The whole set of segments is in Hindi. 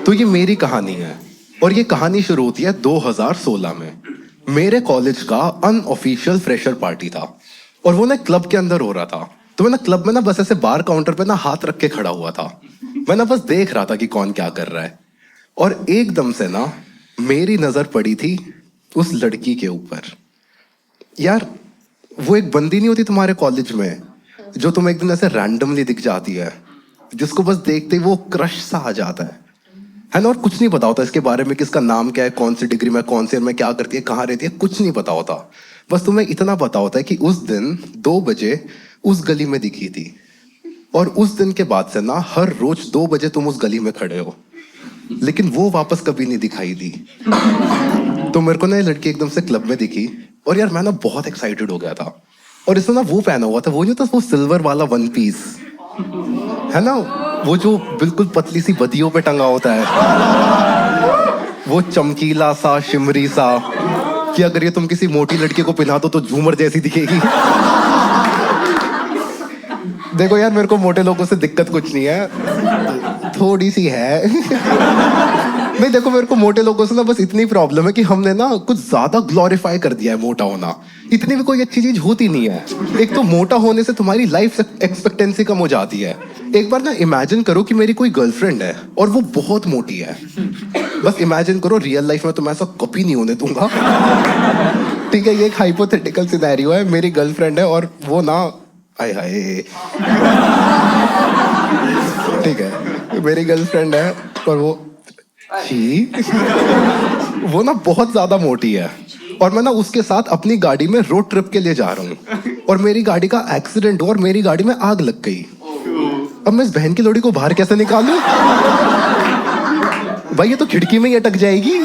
तो ये मेरी कहानी है और ये कहानी शुरू होती है 2016 में। मेरे कॉलेज का अनऑफिशियल फ्रेशर पार्टी था और वो ना क्लब के अंदर हो रहा था। तो मैं ना क्लब में ना बस ऐसे बार काउंटर पे ना हाथ रख के खड़ा हुआ था। मैं ना बस देख रहा था कि कौन क्या कर रहा है और एकदम से ना मेरी नजर पड़ी थी उस लड़की के ऊपर। यार वो एक बंदी नहीं होती तुम्हारे कॉलेज में जो तुम्हें एक दिन ऐसे रैंडमली दिख जाती है, जिसको बस देखते ही वो क्रश सा आ जाता है ना। और कुछ नहीं पता होता इसके बारे में कि इसका नाम क्या है, कौन सी डिग्री में, कौन से में क्या करती है, कहाँ रहती है, कुछ नहीं पता होता। बस तुम्हें इतना पता होता है कि उस दिन 2 बजे उस गली में दिखी थी और उस दिन के बाद से ना हर रोज 2 बजे तुम उस गली में खड़े हो, लेकिन वो वापस कभी नहीं दिखाई दी। तो मेरे को ना ये लड़की एकदम से क्लब में दिखी और यार मैं ना बहुत एक्साइटेड हो गया था। और इसने ना वो पहना हुआ था, वो नहीं था वो सिल्वर वाला 1 पीस है ना, वो जो बिल्कुल पतली सी बदियों पे टंगा होता है, वो चमकीला सा शिमरी सा कि अगर ये तुम किसी मोटी लड़की को पहना दो तो झूमर जैसी दिखेगी। देखो यार मेरे को मोटे लोगों से दिक्कत कुछ नहीं है, थोड़ी सी है। नहीं देखो मेरे को मोटे लोगों से ना बस इतनी प्रॉब्लम है कि हमने ना कुछ ज्यादा ग्लोरीफाई कर दिया है मोटा होना। इतनी भी कोई अच्छी चीज होती नहीं है। एक तो मोटा होने से तुम्हारी लाइफ एक्सपेक्टेंसी कम हो जाती है। एक बार ना इमेजिन करो कि मेरी कोई गर्लफ्रेंड है और वो बहुत मोटी है। बस इमेजिन करो, रियल लाइफ में तो मैं ऐसा कभी नहीं होने दूंगा। ठीक है, ये एक हाइपोथेटिकल सिनेरियो है। मेरी गर्लफ्रेंड है और वो ना, आय हाय, ठीक है मेरी गर्लफ्रेंड है और वो ना बहुत ज्यादा मोटी है और मैं ना उसके साथ अपनी गाड़ी में रोड ट्रिप के लिए जा रहा हूँ और मेरी गाड़ी का एक्सीडेंट हुआ और मेरी गाड़ी में आग लग गई। अब मैं इस बहन की लोड़ी को बाहर कैसे निकालूं? भाई ये तो खिड़की में ही अटक जाएगी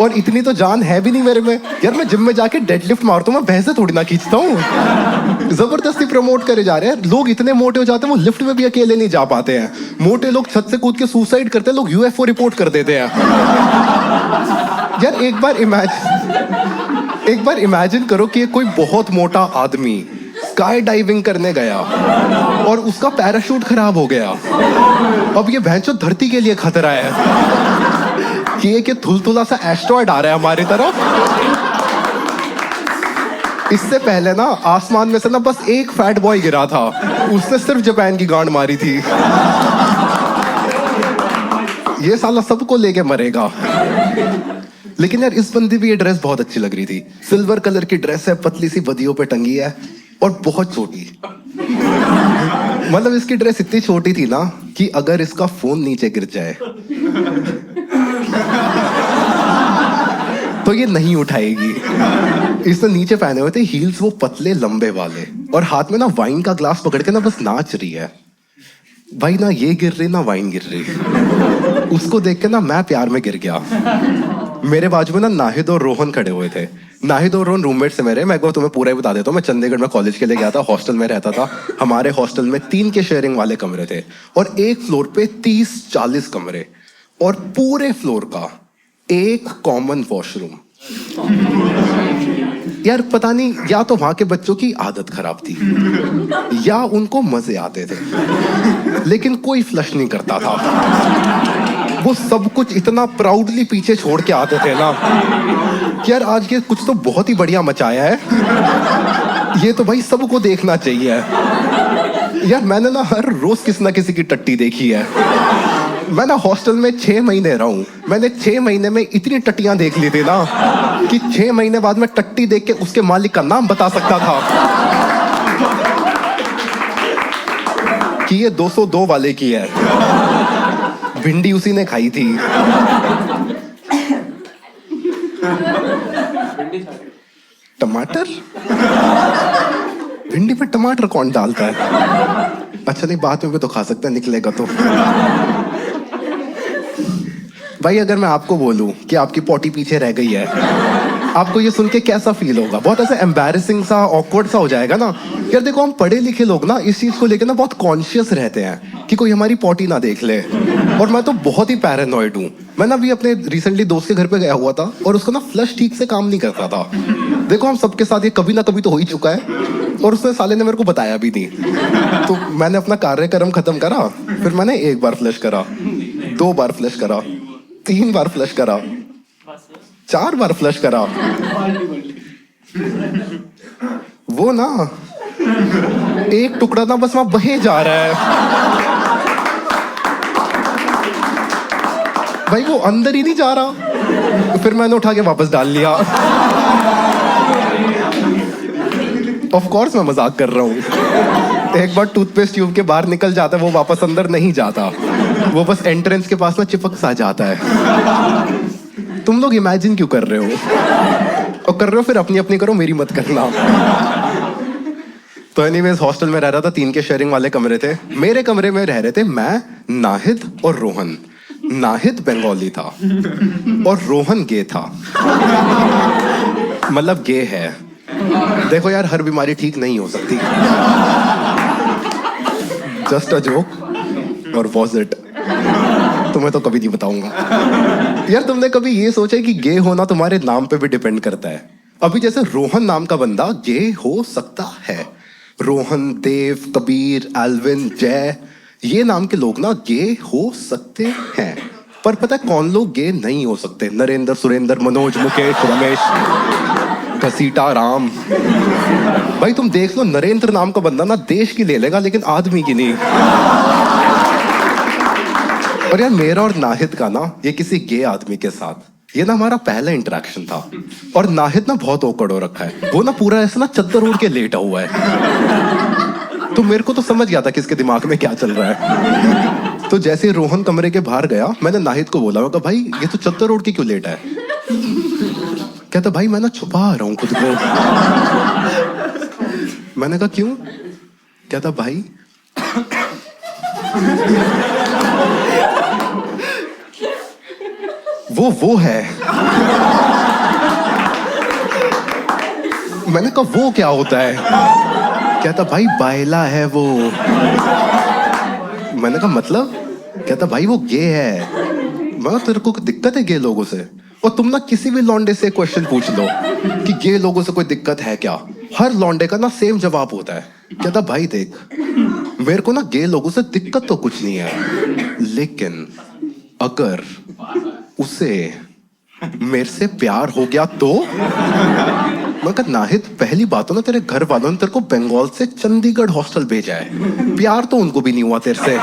और इतनी तो जान है भी नहीं मेरे में। यार मैं जिम में जाके डेडलिफ्ट मारता हूँ, मैं भैंसे थोड़ी ना खींचता हूँ। जबरदस्ती प्रमोट करे जा रहे हैं लोग। इतने मोटे हो जाते हैं वो लिफ्ट में भी अकेले नहीं जा पाते हैं। मोटे लोग छत से कूद के सुसाइड करते हैं, लोग यूएफओ रिपोर्ट कर देते हैं। यार एक बार इमेजिन करो कि कोई बहुत मोटा आदमी स्काई डाइविंग करने गया और उसका पैराशूट खराब हो गया। अब ये भैंसो धरती के लिए खतरा है कि एक थुलथुला सा एस्ट्रॉयड आ रहा है हमारी तरफ। इससे पहले ना आसमान में से ना बस एक फैट बॉय गिरा था, उसने सिर्फ जापान की गांड मारी थी। ये साला सबको लेके मरेगा। लेकिन यार इस बंदी भी ये ड्रेस बहुत अच्छी लग रही थी। सिल्वर कलर की ड्रेस है, पतली सी बदियों पे टंगी है और बहुत छोटी। मतलब इसकी ड्रेस इतनी छोटी थी ना कि अगर इसका फोन नीचे गिर जाए तो ये नहीं उठाएगी। इसने नीचे पहने हुए थे हील्स, वो पतले लंबे वाले, और हाथ में ना वाइन का ग्लास पकड़ के ना बस नाच रही है। भाई ना ये गिर रही ना वाइन गिर रही। उसको देख के ना मैं प्यार में गिर गया। मेरे बाजू में ना नाहिद और रोहन खड़े हुए थे। नाहिद और रोहन रूममेट से मेरे। मैं तुम्हें पूरा ही बता देता हूँ। मैं चंडीगढ़ में कॉलेज के लिए गया था, हॉस्टल में रहता था। हमारे हॉस्टल में 3 के शेयरिंग वाले कमरे थे और एक फ्लोर पे 30-40 कमरे और पूरे फ्लोर का एक कॉमन वॉशरूम। यार पता नहीं, या तो वहां के बच्चों की आदत खराब थी या उनको मजे आते थे, लेकिन कोई फ्लश नहीं करता था। वो सब कुछ इतना प्राउडली पीछे छोड़ के आते थे ना कि यार आज ये कुछ तो बहुत ही बढ़िया मचाया है, ये तो भाई सबको देखना चाहिए। यार मैंने ना हर रोज किसी ना किसी की टट्टी देखी है। मैं ना हॉस्टल में 6 महीने रहा हूँ। मैंने 6 महीने में इतनी टट्टियां देख ली थी ना कि 6 महीने बाद मैं टट्टी देख के उसके मालिक का नाम बता सकता था कि ये 202 वाले की है। भिंडी उसी ने खाई थी। टमाटर? भिंडी पे टमाटर कौन डालता है? अच्छा नहीं, बाद में भी तो खा सकते हैं, निकलेगा तो। भाई अगर मैं आपको बोलूं कि आपकी पॉटी पीछे रह गई है, आपको ये सुन के कैसा फील होगा? बहुत ऐसा एम्बैरेसिंग सा, ऑकवर्ड सा हो जाएगा ना। यार देखो हम पढ़े लिखे लोग ना इस चीज को लेकर ना बहुत कॉन्शियस रहते हैं कि कोई हमारी पॉटी ना देख ले। और मैं तो बहुत ही पैरानॉइड हूँ। मैं ना भी अपने रिसेंटली दोस्त के घर पे गया हुआ था और उसका ना फ्लश ठीक से काम नहीं करता था। देखो हम सबके साथ ये कभी ना कभी तो हो ही चुका है और उसने साले ने मेरे को बताया भी नहीं। तो मैंने अपना कार्यक्रम खत्म करा, फिर मैंने एक बार फ्लश करा, 2 बार फ्लश करा, 3 बार फ्लश करा, 4 बार फ्लश करा। वो ना एक टुकड़ा ना बस वहां बहे जा रहा है भाई, वो अंदर ही नहीं जा रहा। फिर मैंने उठा के वापस डाल लिया। ऑफ कोर्स मैं मजाक कर रहा हूँ। एक बार टूथपेस्ट ट्यूब के बाहर निकल जाता है, वो वापस अंदर नहीं जाता, वो बस एंट्रेंस के पास ना चिपक सा जाता है। तुम लोग इमेजिन क्यों कर रहे हो? और कर रहे हो फिर अपनी अपनी करो, मेरी मत करना। तो एनीवेज हॉस्टल में रह रहा था, 3 के शेयरिंग वाले कमरे थे। मेरे कमरे में रह रहे थे मैं, नाहिद और रोहन। नाहिद बंगाली था और रोहन गे था, मतलब गे है। देखो यार, हर बीमारी ठीक नहीं हो सकती। जस्ट अ जोक और वॉज इट। तुम्हें तो कभी नहीं बताऊंगा। यार तुमने कभी ये सोचा कि गे होना तुम्हारे नाम पे भी डिपेंड करता है? अभी जैसे रोहन नाम का बंदा गे हो सकता है। रोहन, देव, कबीर, एल्विन, जय, ये नाम के लोग ना गे हो सकते हैं। पर पता है कौन लोग गे नहीं हो सकते? नरेंद्र, सुरेंद्र, मनोज, मुकेश, रमेश, घसीटा, राम। भाई तुम देख लो, नरेंद्र नाम का बंदा ना देश की ले लेगा लेकिन आदमी की नहीं। और यार मेरा और नाहिद का ना ये किसी गे आदमी के साथ, ये ना हमारा पहला इंटरेक्शन था। और नाहिद ना बहुत ओकड़ हो रखा है, वो ना पूरा ऐसा ना चद्दर ओढ़ के लेटा हुआ है। तो मेरे को तो समझ गया था किसके दिमाग में क्या चल रहा है। तो जैसे रोहन कमरे के बाहर गया, मैंने नाहिद को बोला, मैं कहा भाई ये तो चद्दर ओढ़ के क्यों लेटा है? कहता भाई मैं ना छुपा रहा हूँ खुद को। मैंने कहा क्यों? कहता भाई वो है। मैंने कहा वो क्या होता है? कहता भाई बायला है वो। मैंने कहा मतलब? कहता भाई वो गे है। मैं तेरे को दिक्कत है गे लोगों से? और तुम ना किसी भी लौंडे से क्वेश्चन पूछ लो कि गे लोगों से कोई दिक्कत है क्या, हर लौंडे का ना सेम जवाब होता है। कहता भाई देख, मेरे को ना गे लोगों से दिक्कत तो कुछ नहीं है, लेकिन अगर उसे मेरे से प्यार हो गया तो? मैं कहा नाहिद पहली बात तो ना तेरे घर वालों ने तेरे को बंगाल से चंडीगढ़ हॉस्टल भेजा है, प्यार तो उनको भी नहीं हुआ तेरे से।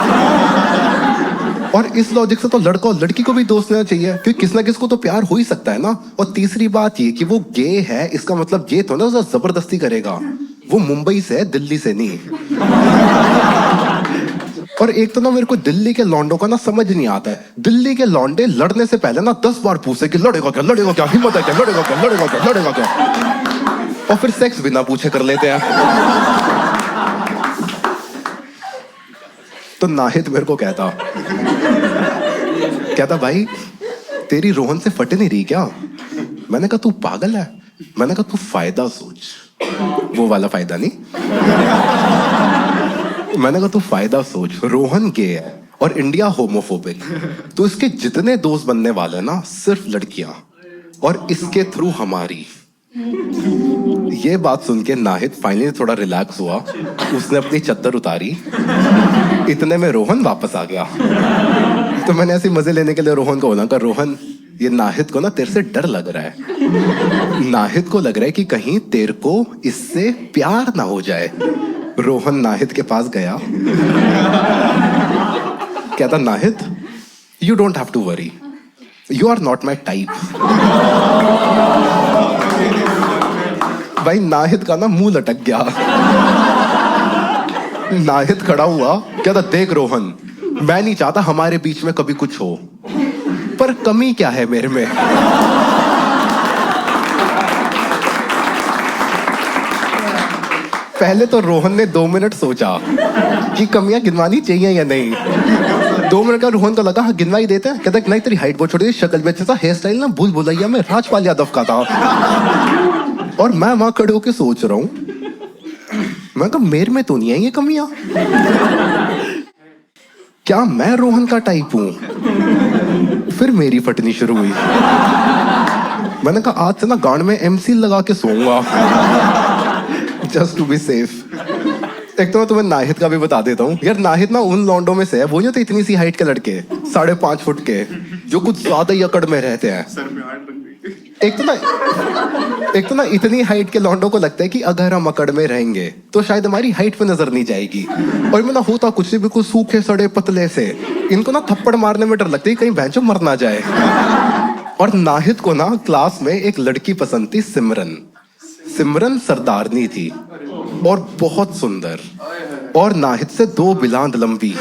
और इस लॉजिक से तो लड़का और लड़की को भी दोस्त लेना चाहिए, क्योंकि किसी ना किसी को तो प्यार हो ही सकता है ना। और तीसरी बात ये कि वो गे है, इसका मतलब ये तो ना उसे जबरदस्ती करेगा। वो मुंबई से है, दिल्ली से नहीं। और एक तो ना मेरे को दिल्ली के लौंडों का ना समझ नहीं आता है। दिल्ली के लौंडे लड़ने से पहले ना 10 बार पूछे कि लड़ेगा क्या, लड़ेगा क्या, हिम्मत है क्या, लड़ेगा क्या, लड़ेगा क्या, लड़ेगा क्या, और फिर सेक्स बिना पूछे कर लेते हैं। तो नाहिद मेरे को कहता भाई तेरी रोहन से फटे नहीं रही क्या? मैंने कहा तू पागल है। मैंने कहा तू फायदा सोच, वो वाला फायदा नहीं। मैंने कहा तू फायदा सोच, रोहन गे है और इंडिया होमोफोबिक, तो इसके जितने दोस्त बनने वाले ना सिर्फ लड़कियां, और इसके थ्रू हमारी। ये बात सुन के नाहिद फाइनली थोड़ा रिलैक्स हुआ, उसने अपनी चद्दर उतारी। इतने में रोहन वापस आ गया। तो मैंने ऐसे मजे लेने के लिए रोहन को बोला, रोहन ये नाहिद को ना तेरे से डर लग रहा है। नाहिद को लग रहा है कि कहीं तेरे को इससे प्यार ना हो जाए। रोहन नाहिद के पास गया, कहता Nahid you don't have to worry, you are not my type. भाई नाहिद का ना मुंह लटक गया। नाहिद खड़ा हुआ, कहता देख रोहन, मैं नहीं चाहता हमारे बीच में कभी कुछ हो, पर कमी क्या है मेरे में? पहले तो रोहन ने 2 मिनट सोचा कि कमियां गिनवानी चाहिए या नहीं। 2 मिनट का रोहन को लगा हाँ गिनवाई देते हैं। कहता नहीं तेरी हाइट बहुत छोटी, शक्ल भी अच्छा था, हेयर स्टाइल ना भूल भुलैया में राजपाल यादव का था। और मैं वहां खड़े होकर सोच रहा हूं, मैं कहा मेरे में तो नहीं है ये कमियां, क्या मैं रोहन का टाइप हूं? फिर मेरी फटनी शुरू हुई। मैंने कहा आज से ना गांड में एमसील लगा के सोऊंगा, जस्ट टू बी सेफ। एक तो मैं तुम्हें नाहिद का भी बता देता हूँ यार। नाहिद ना उन लौंडों में से है, वो नहीं होते इतनी सी हाइट के लड़के 5.5 फुट के, जो कुछ ज्यादा ही अकड़ में रहते हैं। सर में आठ लग गई। एक तो ना इतनी हाइट के लौंडों को लगता है कि अगर हम अकड़ में रहेंगे तो शायद हमारी हाइट पे नजर नहीं जाएगी। और मैं ना होता कुछ भी, बिल्कुल सूखे सड़े पतले से। इनको ना थप्पड़ मारने में डर लगता है कहीं भैंचो मर ना जाए। और नाहिद को ना क्लास में एक लड़की पसंद थी, सिमरन। सिमरन सरदारनी थी और बहुत सुंदर, और नाहिद से 2 बिलांद लंबी।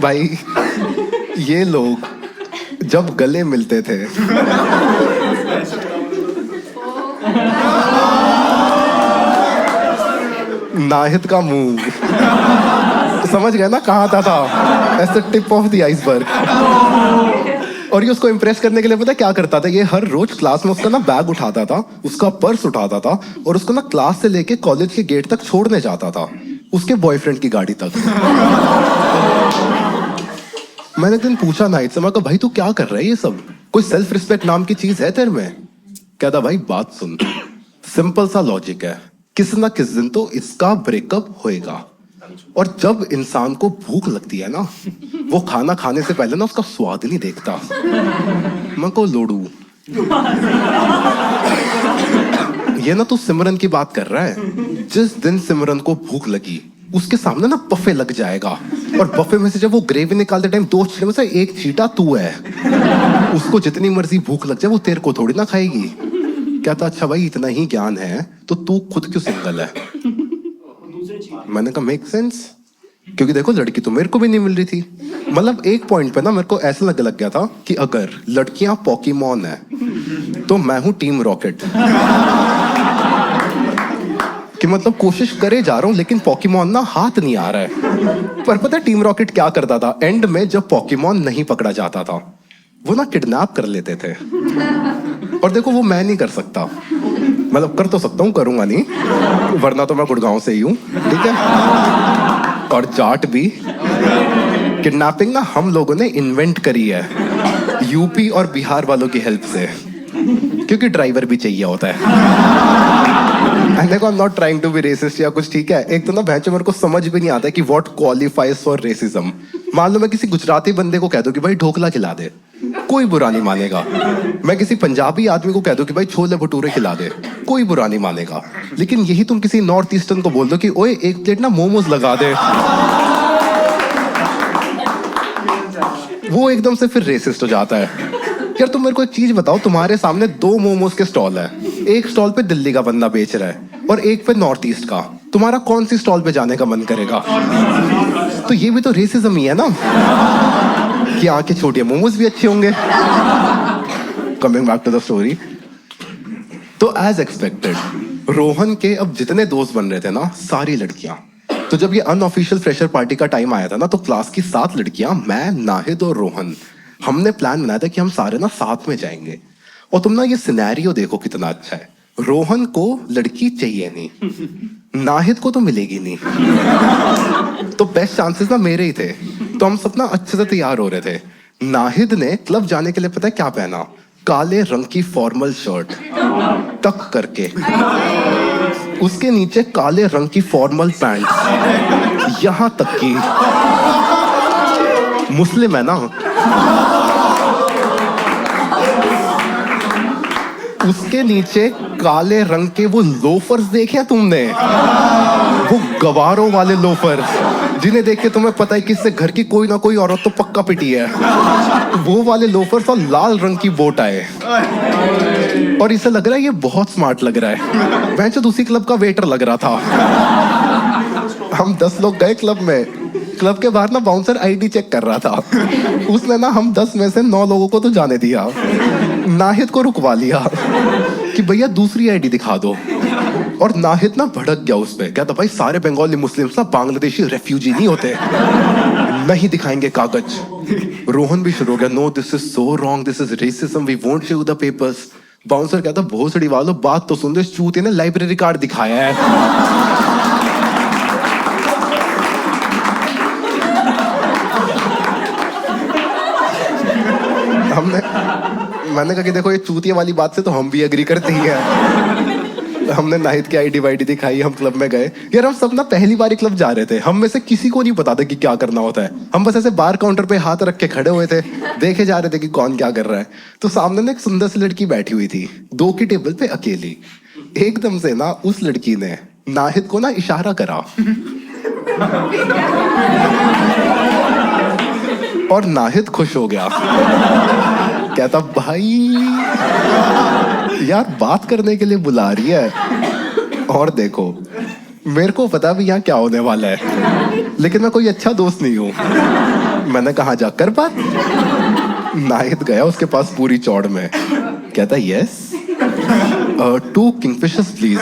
भाई ये लोग जब गले मिलते थे नाहिद का मुंह समझ गए ना कहाँ था ऐसे टिप ऑफ द आइसबर्ग। और ये उसको इम्प्रेस करने के लिए पता क्या करता था, ये हर रोज क्लास में उसका ना बैग उठाता था, उसका पर्स उठाता था और उसको ना क्लास से लेके कॉलेज के गेट तक छोड़ने जाता था, उसके बॉयफ्रेंड की गाड़ी तक। मैंने एक दिन पूछा नाहिद से, मैं कहा भाई तू क्या कर रहा है ये सब, कोई सेल्फ रिस्पेक्ट नाम की चीज है तेरे में? कहता भाई बात सुन, सिंपल सा लॉजिक है, किसी ना किस दिन तो इसका ब्रेकअप होएगा। और जब इंसान को भूख लगती है ना, वो खाना खाने से पहले ना उसका स्वाद नहीं देखता। मैं को लोड़ू ये ना तू सिमरन की बात कर रहा है। जिस दिन सिमरन को भूख लगी उसके सामने ना बफे लग जाएगा, और बफे में से जब वो ग्रेवी निकालते टाइम 2 चीटे में से एक चीटा तू है। उसको जितनी मर्जी भूख लग जाए वो तेरे को थोड़ी ना खाएगी। कहता अच्छा भाई इतना ही ज्ञान है तो तू खुद क्यों सिंगल है? मैंने कहा मेक सेंस, क्योंकि देखो लड़की तो मेरे को भी नहीं मिल रही थी। मतलब एक पॉइंट पे ना मेरे को ऐसा लग गया था कि अगर लड़कियां पोकेमॉन है तो मैं हूं टीम रॉकेट। कि मतलब कोशिश करे जा रहा हूं लेकिन पोकेमॉन ना हाथ नहीं आ रहा है। पर पता है टीम रॉकेट क्या करता था एंड में, जब पोकेमॉन नहीं पकड़ा जाता था वो ना किडनैप कर लेते थे। और देखो वो मैं नहीं कर सकता, मतलब कर तो सकता हूँ, करूंगा नहीं, वरना तो मैं गुड़गांव से ही हूँ, ठीक है। और जाट भी। किडनैपिंग ना हम लोगों ने इन्वेंट करी है यूपी और बिहार वालों की हेल्प से, क्योंकि ड्राइवर भी चाहिए होता है। I am not trying to be racist या कुछ, ठीक है। एक तो ना भैंचो मेरे को समझ भी नहीं आता कि व्हाट क्वालिफाइज फॉर रेसिज्म। मान लो मैं किसी गुजराती बंदे को कह दूं कि भाई ढोकला खिला दे, कोई बुरा नहीं मानेगा। मैं किसी पंजाबी आदमी को कह दूं कि भाई छोले भटूरे खिला दे, कोई बुरा नहीं मानेगा। लेकिन यही तुम किसी नॉर्थ ईस्टर्न को बोल दो कि ओए एक प्लेट ना मोमोज लगा दे, वो एकदम से फिर रेसिस्ट हो जाता है। यार तुम मेरे को एक चीज बताओ, तुम्हारे सामने 2 मोमोज के स्टॉल है, एक स्टॉल पे दिल्ली का बंदा बेच रहा है और एक पे नॉर्थ ईस्ट का, तुम्हारा कौन सी स्टॉल पे जाने का मन करेगा? तो ये भी तो रेसिज्म ही है ना, कि आंखें छोटी है मोमोज भी अच्छे होंगे। Coming back to the story, तो एज एक्सपेक्टेड रोहन के अब जितने दोस्त बन रहे थे ना सारी लड़कियां। तो जब ये अनऑफिशियल फ्रेशर पार्टी का टाइम आया था ना, तो क्लास की 7 लड़कियां, मैं, नाहिद और रोहन, हमने प्लान बनाया था कि हम सारे ना साथ में जाएंगे। और तुम ना ये सिनेरियो देखो कितना अच्छा है। रोहन को लड़की चाहिए नहीं, नाहिद को तो मिलेगी नहीं, तो बेस्ट चांसेस ना मेरे ही थे। तो हम सब ना अच्छे से तैयार हो रहे थे। नाहिद ने क्लब जाने के लिए पता है क्या पहना? काले रंग की फॉर्मल शर्ट टक करके, उसके नीचे काले रंग की फॉर्मल पैंट, यहां तक की मुस्लिम है ना, उसके नीचे काले रंग के वो लोफर्स देखे तुमने, वो गवारों वाले लोफर्स जिन्हें देख के तुम्हें पता है कि इससे घर की कोई ना कोई औरत तो पक्का पिटी है, वो वाले लोफर्स और लाल रंग की बोट आए। और इसे लग रहा है ये बहुत स्मार्ट लग रहा है। मैं जो दूसरी क्लब का वेटर लग रहा था। हम 10 लोग गए क्लब में, क्लब के बाहर ना बाउंसर आईडी चेक कर रहा था। उसने ना हम 10 में से 9 लोगों को तो जाने दिया, नाहिद को रुकवा लिया कि भैया दूसरी आईडी दिखा दो। और नाहिद ना भड़क गया उस पे, कहता भाई सारे बंगाली मुस्लिम्स ना बांग्लादेशी रेफ्यूजी नहीं होते, नहीं दिखाएंगे कागज। रोहन भी शुरू हो गया, no this is so wrong, this is racism, we won't show the papers. Bouncer कहता भोसड़ी वालों बात तो सुन दो, इस चूते ने लाइब्रेरी कार्ड दिखाया है। मैंने कहा कि देखो ये चूतिया वाली बात से तो हम भी एग्री करते ही हैं, हमने नाहिद की आईडी वाईडी दिखाई, हम क्लब में गए। यार हम सब ना पहली बार ही क्लब जा रहे थे, हम में से किसी को नहीं पता था कि क्या करना होता है। हम बस ऐसे बार काउंटर पे हाथ रख के खड़े हुए थे, देखे जा रहे थे कि कौन क्या कर रहा है। तो सामने ना एक सुंदर सी लड़की बैठी हुई थी, 2 की टेबल पे अकेली। एकदम से ना उस लड़की ने नाहिद को ना इशारा करा और नाहिद खुश हो गया, कहता भाई यार बात करने के लिए बुला रही है। और देखो मेरे को पता भी यहाँ क्या होने वाला है, लेकिन मैं कोई अच्छा दोस्त नहीं हूं। मैंने कहा जा कर बात। नाहिद गया उसके पास पूरी चौड़ में, कहता यस 2 किंगफिशर्स प्लीज।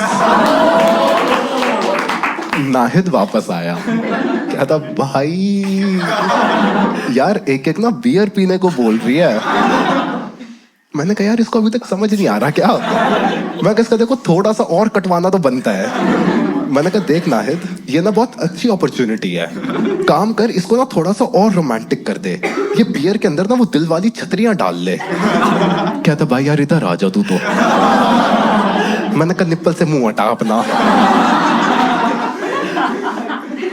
नाहिद वापस आया, कहता भाई यार एक एक ना बियर पीने को बोल रही है। मैंने कहा यार इसको अभी तक समझ नहीं आ रहा क्या। मैं कहता देखो थोड़ा सा और कटवाना तो बनता है। मैंने कहा देख नाहिद ये ना बहुत अच्छी अपॉर्चुनिटी है, काम कर इसको ना थोड़ा सा और रोमांटिक कर दे, ये बियर के अंदर ना वो दिल वाली छतरियां डाल ले। कहता भाई यार इधर आ जा तू तो। मैंने कहा निप्पल से मुंह हटा अपना।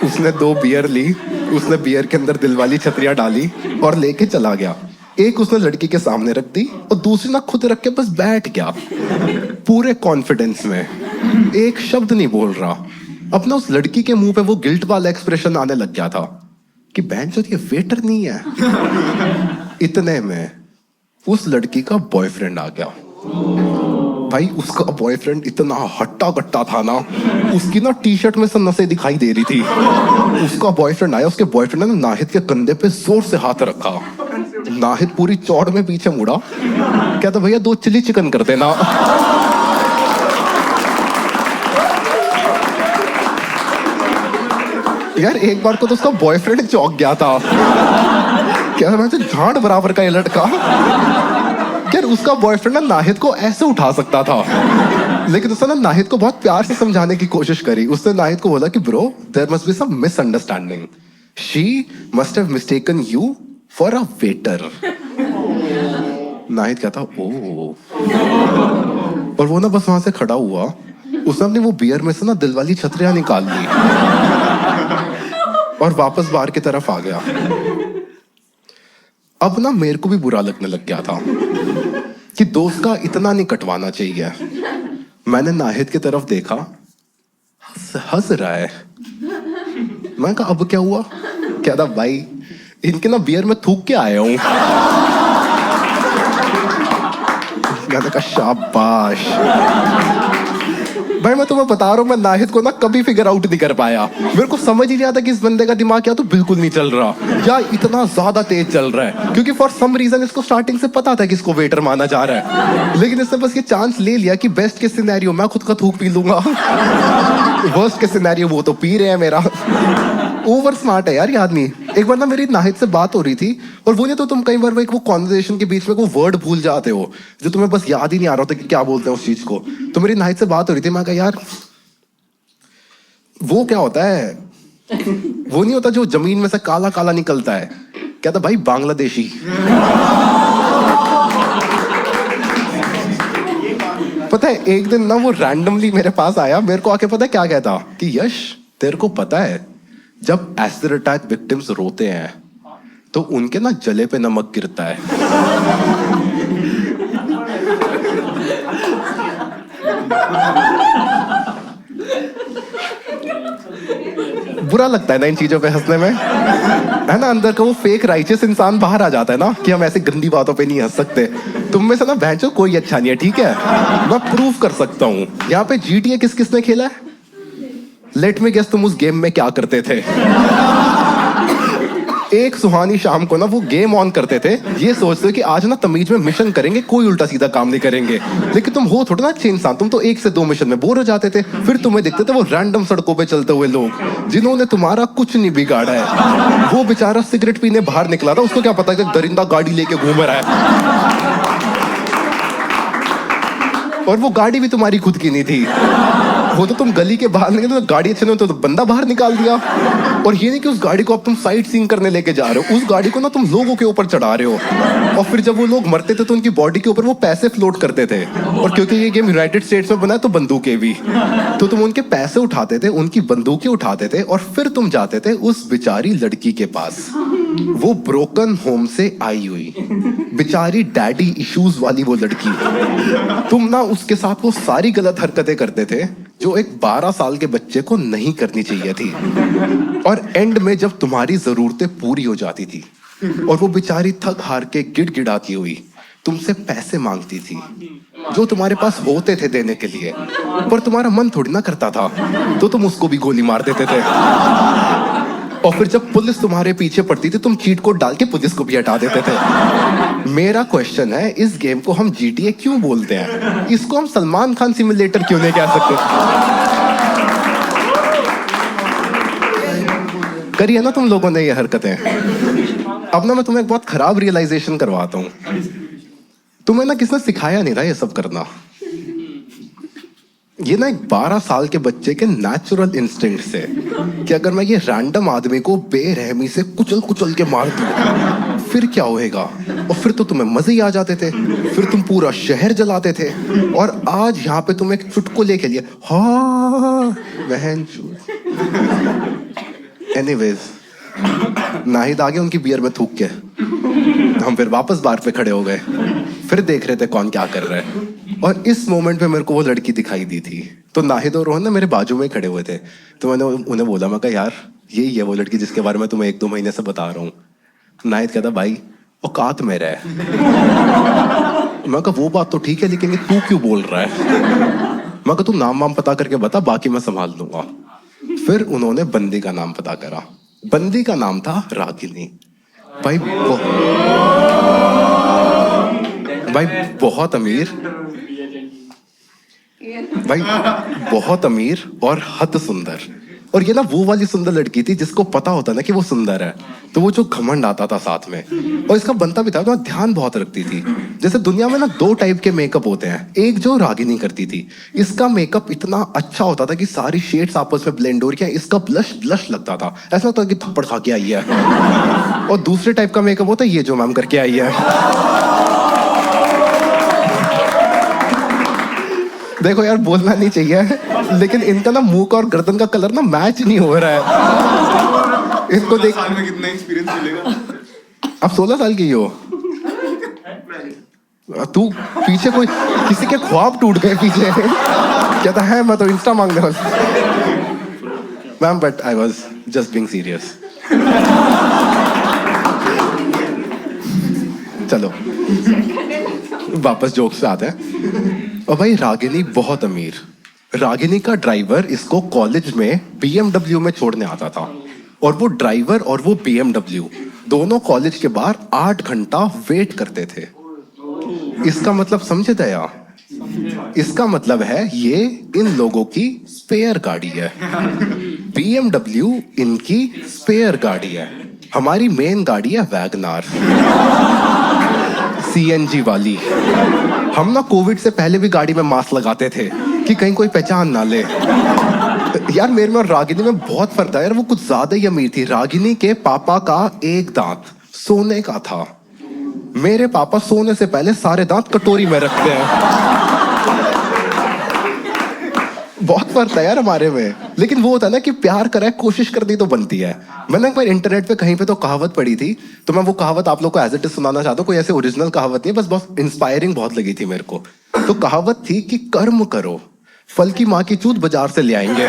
उसने 2 बियर ली, उसने बियर के अंदर दिल वाली छतरियां डाली और लेके चला गया। एक उसने लड़की के सामने रख दी और दूसरी ना खुद रख के बस बैठ गया पूरे कॉन्फिडेंस में, एक शब्द नहीं बोल रहा। अपना उस लड़की के मुंह पे वो गिल्ट वाला एक्सप्रेशन आने लग गया था कि बहन चोद ये वेटर नहीं है। इतने में उस लड़की का बॉयफ्रेंड आ गया। भाई उसका बॉयफ्रेंड इतना हट्टा कट्टा था ना, उसकी ना टी शर्ट में से नसें दिखाई दे रही थी। उसका बॉयफ्रेंड आया, उसके बॉयफ्रेंड ने नाहिद के कंधे पे जोर से हाथ रखा। नाहिद पूरी चौड़ में पीछे मुड़ा, कहता भैया 2 चिली चिकन कर देना। यार एक बार को तो उसका बॉयफ्रेंड चौंक गया था, क्या मैं झाड़ बराबर का ये लड़का। यार उसका बॉयफ्रेंड ना नाहिद को ऐसे उठा सकता था, लेकिन उसने ना नाहिद को बहुत प्यार से समझाने की कोशिश करी। उसने नाहिद को बोला कि bro there must be some misunderstanding, she must have mistaken you for a waiter. Nahid कहता ओ, और वो ना बस वहां से खड़ा हुआ, उसने अपनी वो बियर में से ना दिल वाली छतरियां निकाल ली और वापस बार की तरफ आ गया। अब ना मेरे को भी बुरा लगने लग गया था कि दोस्त का इतना नहीं कटवाना चाहिए। मैंने नाहिद की तरफ देखा, हंस रहा है। मैं कहा अब क्या हुआ? कहता भाई इनके ना बियर में थूक के आया हूं। मैंने कहा शाबाश। भाई मैं तुम्हें बता रहा हूँ, मैं नाहिद को ना कभी फिगर आउट नहीं कर पाया। मेरे को समझ ही नहीं आता कि इस बंदे का दिमाग क्या तो बिल्कुल नहीं चल रहा या इतना ज्यादा तेज चल रहा है, क्योंकि फॉर सम रीजन इसको स्टार्टिंग से पता था कि इसको वेटर माना जा रहा है, लेकिन इसने बस ये चांस ले लिया कि बेस्ट के सिनेरियो मैं खुद का थूक पी लूंगा, वर्स्ट के सिनेरियो वो तो पी रहे हैं मेरा। ओवर स्मार्ट है यार ये आदमी। एक बार ना मेरी नाहिद से बात हो रही थी, और वो नहीं तो तुम कई बार वो कॉन्वर्सेशन के बीच में वो वर्ड भूल जाते हो जो तुम्हें बस याद ही नहीं आ रहा होता कि क्या बोलते हैं उस चीज को। तो मेरी नाहिद से बात हो रही थी, मैं कहा यार वो क्या होता है, वो नहीं होता जो जमीन में से काला काला निकलता है। कहता भाई बांग्लादेशी। पता है एक दिन ना वो रैंडमली मेरे पास आया, मेरे को आके पता है क्या कहता कि यश तेरे को पता है जब एसिड अटैक विक्टिम्स रोते हैं तो उनके ना जले पे नमक गिरता है। बुरा लगता है ना इन चीजों पे हंसने में, है ना। अंदर का वो फेक राइचियस इंसान बाहर आ जाता है ना कि हम ऐसे गंदी बातों पे नहीं हंस सकते। तुम में से ना भैंचो कोई अच्छा नहीं है, ठीक है, मैं प्रूव कर सकता हूँ। यहाँ पे GTA किस किसने खेला है? लेट मी गेस, तुम उस गेम में क्या करते थे? एक सुहानी शाम को ना वो गेम ऑन करते थे, ये सोचते कि आज ना तमीज में मिशन करेंगे, कोई उल्टा सीधा काम नहीं करेंगे। लेकिन तुम हो थोड़ा ना अच्छे इंसान, तुम तो 1 से 2 मिशन में बोर हो जाते थे। फिर तुम्हें दिखते थे वो रैंडम सड़कों पे चलते हुए लोग जिन्होंने तुम्हारा कुछ नहीं बिगाड़ा है। वो बेचारा सिगरेट पीने बाहर निकला था, उसको क्या पता कि दरिंदा गाड़ी लेके घूम रहा है, और वो गाड़ी भी तुम्हारी खुद की नहीं थी। वो तो तुम गली के बाहर निकले तो गाड़ी अच्छे नहीं तो बंदा बाहर निकाल दिया। और ये नहीं कि उस गाड़ी को अब तुम साइट सीइंग करने लेके जा रहे हो, उस गाड़ी को ना तुम लोगों के ऊपर चढ़ा रहे हो। और फिर जब वो लोग मरते थे तो उनकी बॉडी के ऊपर वो पैसे फ्लोट करते थे। और क्योंकि ये गेम यूनाइटेड स्टेट्स में बना है तो बंदूकें भी, तो तुम उनके पैसे उठाते थे, उनकी बंदूकें उठाते थे और फिर तुम जाते थे उस बेचारी लड़की के पास, वो ब्रोकन होम से आई हुई बेचारी डैडी इश्यूज वाली वो लड़की। तुम ना उसके साथ वो सारी गलत हरकतें करते थे जो एक 12 साल के बच्चे को नहीं करनी चाहिए थी। और एंड में जब तुम्हारी जरूरतें पूरी हो जाती थी और वो बेचारी थक हार के गिड़गिड़ाती हुई तुमसे पैसे मांगती थी जो तुम्हारे पास होते थे देने के लिए, पर तुम्हारा मन थोड़ी ना करता था, तो तुम उसको भी गोली मार देते थे। और फिर जब पुलिस तुम्हारे पीछे पड़ती थी तुम चीट कोड डाल के पुलिस को भी हटा देते थे। मेरा क्वेश्चन है, इस गेम को हम GTA क्यों बोलते हैं? इसको हम सलमान खान सिमुलेटर क्यों नहीं कह सकते? करी है ना तुम लोगों ने ये हरकतें। अब ना मैं तुम्हें एक बहुत खराब रियलाइजेशन करवाता हूँ, तुम्हें ना किसने सिखाया नहीं था ये सब करना। ये ना एक 12 साल के बच्चे के नेचुरल इंस्टिंक्ट से कि अगर मैं ये रैंडम आदमी को बेरहमी से कुचल कुचल के मार दूं फिर क्या होएगा। और फिर तो तुम्हें मजे ही आ जाते थे, फिर तुम पूरा शहर जलाते थे। और आज यहाँ पे तुम एक चुटकुले के लिए हाँ बहन। एनीवेज, नाहिद आगे उनकी बियर में थूक के हम फिर वापस बार पे खड़े हो गए, फिर देख रहे थे कौन क्या कर रहा है। और इस मोमेंट पे मेरे को वो लड़की दिखाई दी थी, तो नाहिद और रोहन ना मेरे बाजू में खड़े हुए थे। तो मैंने उन्हें बोला, मैं कहा यार यही है वो लड़की जिसके बारे में तुम्हें 1-2 महीने से बता रहा हूँ। नाहिद कहता भाई औकात मेरा है। मैं कहा वो बात तो ठीक है लेकिन ये तू क्यों बोल रहा है? मैं कहा तू नाम वाम पता करके बता, बाकी मैं संभाल लूंगा। फिर उन्होंने बंदी का नाम पता करा, बंदी का नाम था रागिनी। भाई बहुत अमीर, भाई बहुत अमीर और हद सुंदर। और ये ना वो वाली सुंदर लड़की थी जिसको पता होता ना कि वो सुंदर है, तो वो जो घमंड आता था साथ में। और इसका बनता भी था तो ध्यान बहुत रखती थी। जैसे दुनिया में ना 2 टाइप के मेकअप होते हैं, एक जो रागिनी करती थी, इसका मेकअप इतना अच्छा होता था कि सारी शेड्स आपस में ब्लेंड हो रही है, इसका ब्लश लगता था, ऐसा लगता था कि थप्पड़ खा के आई है। और दूसरे टाइप का मेकअप होता है ये जो मैम करके आई है। देखो यार बोलना नहीं चाहिए लेकिन इनका ना मुंह का और गर्दन का कलर ना मैच नहीं हो रहा है। इसको देख साल में कितना एक्सपीरियंस मिलेगा? अब 16 साल की हो तू, पीछे कोई किसी के ख्वाब टूट गए पीछे। कहता है मैं तो इंस्टा मांगने वाला ma'am, but I was just being serious. चलो वापस जोक्स पे आते हैं। और भाई रागिनी बहुत अमीर, रागिनी का ड्राइवर इसको कॉलेज में BMW में छोड़ने आता था। और वो ड्राइवर और वो BMW दोनों कॉलेज के बाहर 8 घंटा वेट करते थे। इसका मतलब समझे दया? इसका मतलब है ये इन लोगों की स्पेयर गाड़ी है। BMW इनकी स्पेयर गाड़ी है, हमारी मेन गाड़ी है वैगनार CNG वाली। हम ना कोविड से पहले भी गाड़ी में मास्क लगाते थे कि कहीं कोई पहचान ना ले। यार मेरे में और रागिनी में बहुत फर्क था यार, वो कुछ ज्यादा ही अमीर थी। रागिनी के पापा का एक दांत सोने का था, मेरे पापा सोने से पहले सारे दांत कटोरी में रखते हैं। बहुत फर्क था यार हमारे में। लेकिन वो होता है ना कि प्यार करे कोशिश करनी तो बनती है। मैंने एक बार इंटरनेट पे कहीं पे तो कहावत पढ़ी थी, तो मैं वो कहावत आप लोग को एज इट इज सुनाना चाहता हूँ। कोई ऐसे ओरिजिनल कहावत नहीं है, बस बहुत इंस्पायरिंग बहुत लगी थी मेरे को। तो कहावत थी कि कर्म करो, फल की माँ की चूत बाजार से ले आएंगे।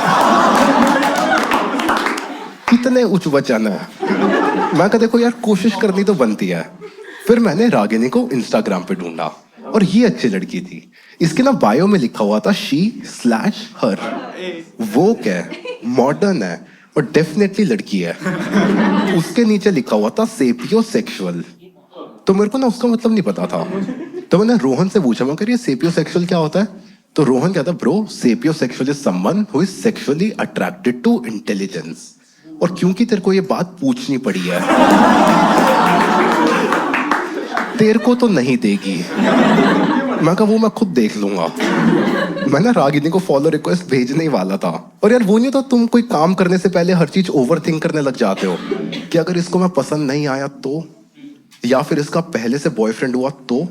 कितने उच्च वचन है। मैं कहा देखो यार कोशिश करनी तो बनती है। फिर मैंने रागिनी को इंस्टाग्राम पे ढूंढा और ये अच्छी लड़की थी। इसके ना बायो में लिखा हुआ था she/her। वो क्या है, मॉडर्न है और डेफिनेटली लड़की है। उसके नीचे लिखा हुआ था सेपियोसेक्सुअल। तो मेरे को ना उसका मतलब नहीं पता था, तो मैंने रोहन से पूछा, मैं कह रही सेपियोसेक्सुअल क्या होता है? तो रोहन कहता bro sapiosexual is someone who is sexually attracted to intelligence. और क्योंकि तेरे को ये बात पूछनी पड़ी है, तेरे को तो नहीं देगी। मैं कहा वो मैं खुद देख लूंगा। मैं ना रागिनी को फॉलो रिक्वेस्ट भेजने ही वाला था। और यार वो नहीं तो तुम कोई काम करने से पहले हर चीज ओवर थिंक करने लग जाते हो कि अगर इसको मैं पसंद नहीं आया तो, या फिर इसका पहले से बॉयफ्रेंड हुआ तो,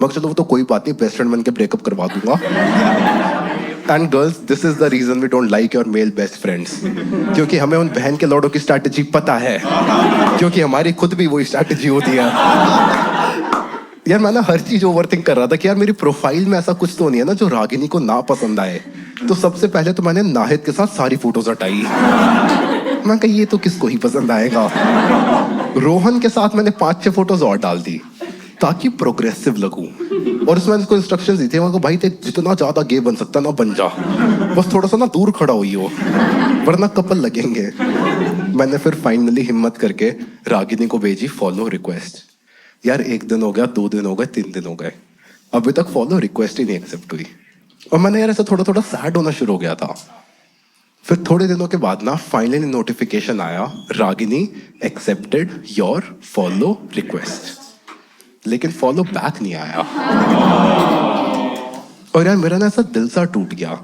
मगर चलो वो तो कोई बात नहीं, बेस्ट फ्रेंड बन के ब्रेकअप करवा दूंगा। And girls, this is the reason we don't like your male best friends, क्योंकि हमें उन बहन के लौड़ों की स्ट्रैटेजी पता है, क्योंकि हमारी खुद भी वही स्ट्रैटेजी होती है। यार मैं ना हर चीज ओवरथिंक कर रहा था कि यार मेरी प्रोफाइल में ऐसा कुछ तो नहीं है ना जो रागिनी को ना पसंद आए। तो सबसे पहले तो मैंने नाहिद के साथ सारी फोटोज हटाई। मैं कही ये तो किसको ही पसंद आएगा। रोहन के साथ मैंने 5-6 फोटोज और डाल दी ताकि प्रोग्रेसिव लगूं। और उसमें उसको इंस्ट्रक्शंस दी थी, मैं भाई ते जितना ज्यादा गे बन सकता ना बन जा, बस थोड़ा सा ना दूर खड़ा हुई हो वरना कपल लगेंगे। मैंने फिर फाइनली हिम्मत करके रागिनी को भेजी फॉलो रिक्वेस्ट। यार 1 दिन हो गया, 2 दिन हो गए, 3 दिन हो गए, अभी तक फॉलो रिक्वेस्ट ही नहीं एक्सेप्ट हुई। और मैंने यार ऐसा थोड़ा थोड़ा सैड होना शुरू हो गया था। फिर थोड़े दिनों के बाद ना फाइनली नोटिफिकेशन आया, Ragini accepted your follow request, लेकिन फॉलो बैक नहीं आया। और यार मेरा ना ऐसा दिल सा टूट गया।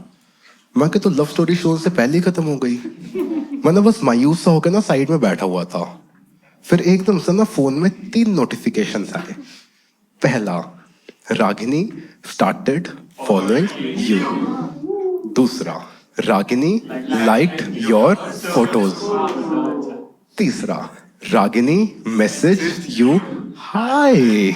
मैं कि तो लव स्टोरी शो से पहले ही खत्म हो गई। मैंने बस मायूस सा होकर ना साइड में बैठा हुआ था। फिर एकदम से ना फोन में 3 नोटिफिकेशंस आए। पहला, रागिनी स्टार्टेड फॉलोइंग यू। दूसरा, रागिनी लाइक्ड योर फोटोज। तीसरा, रागिनी मैसेज यू हाय।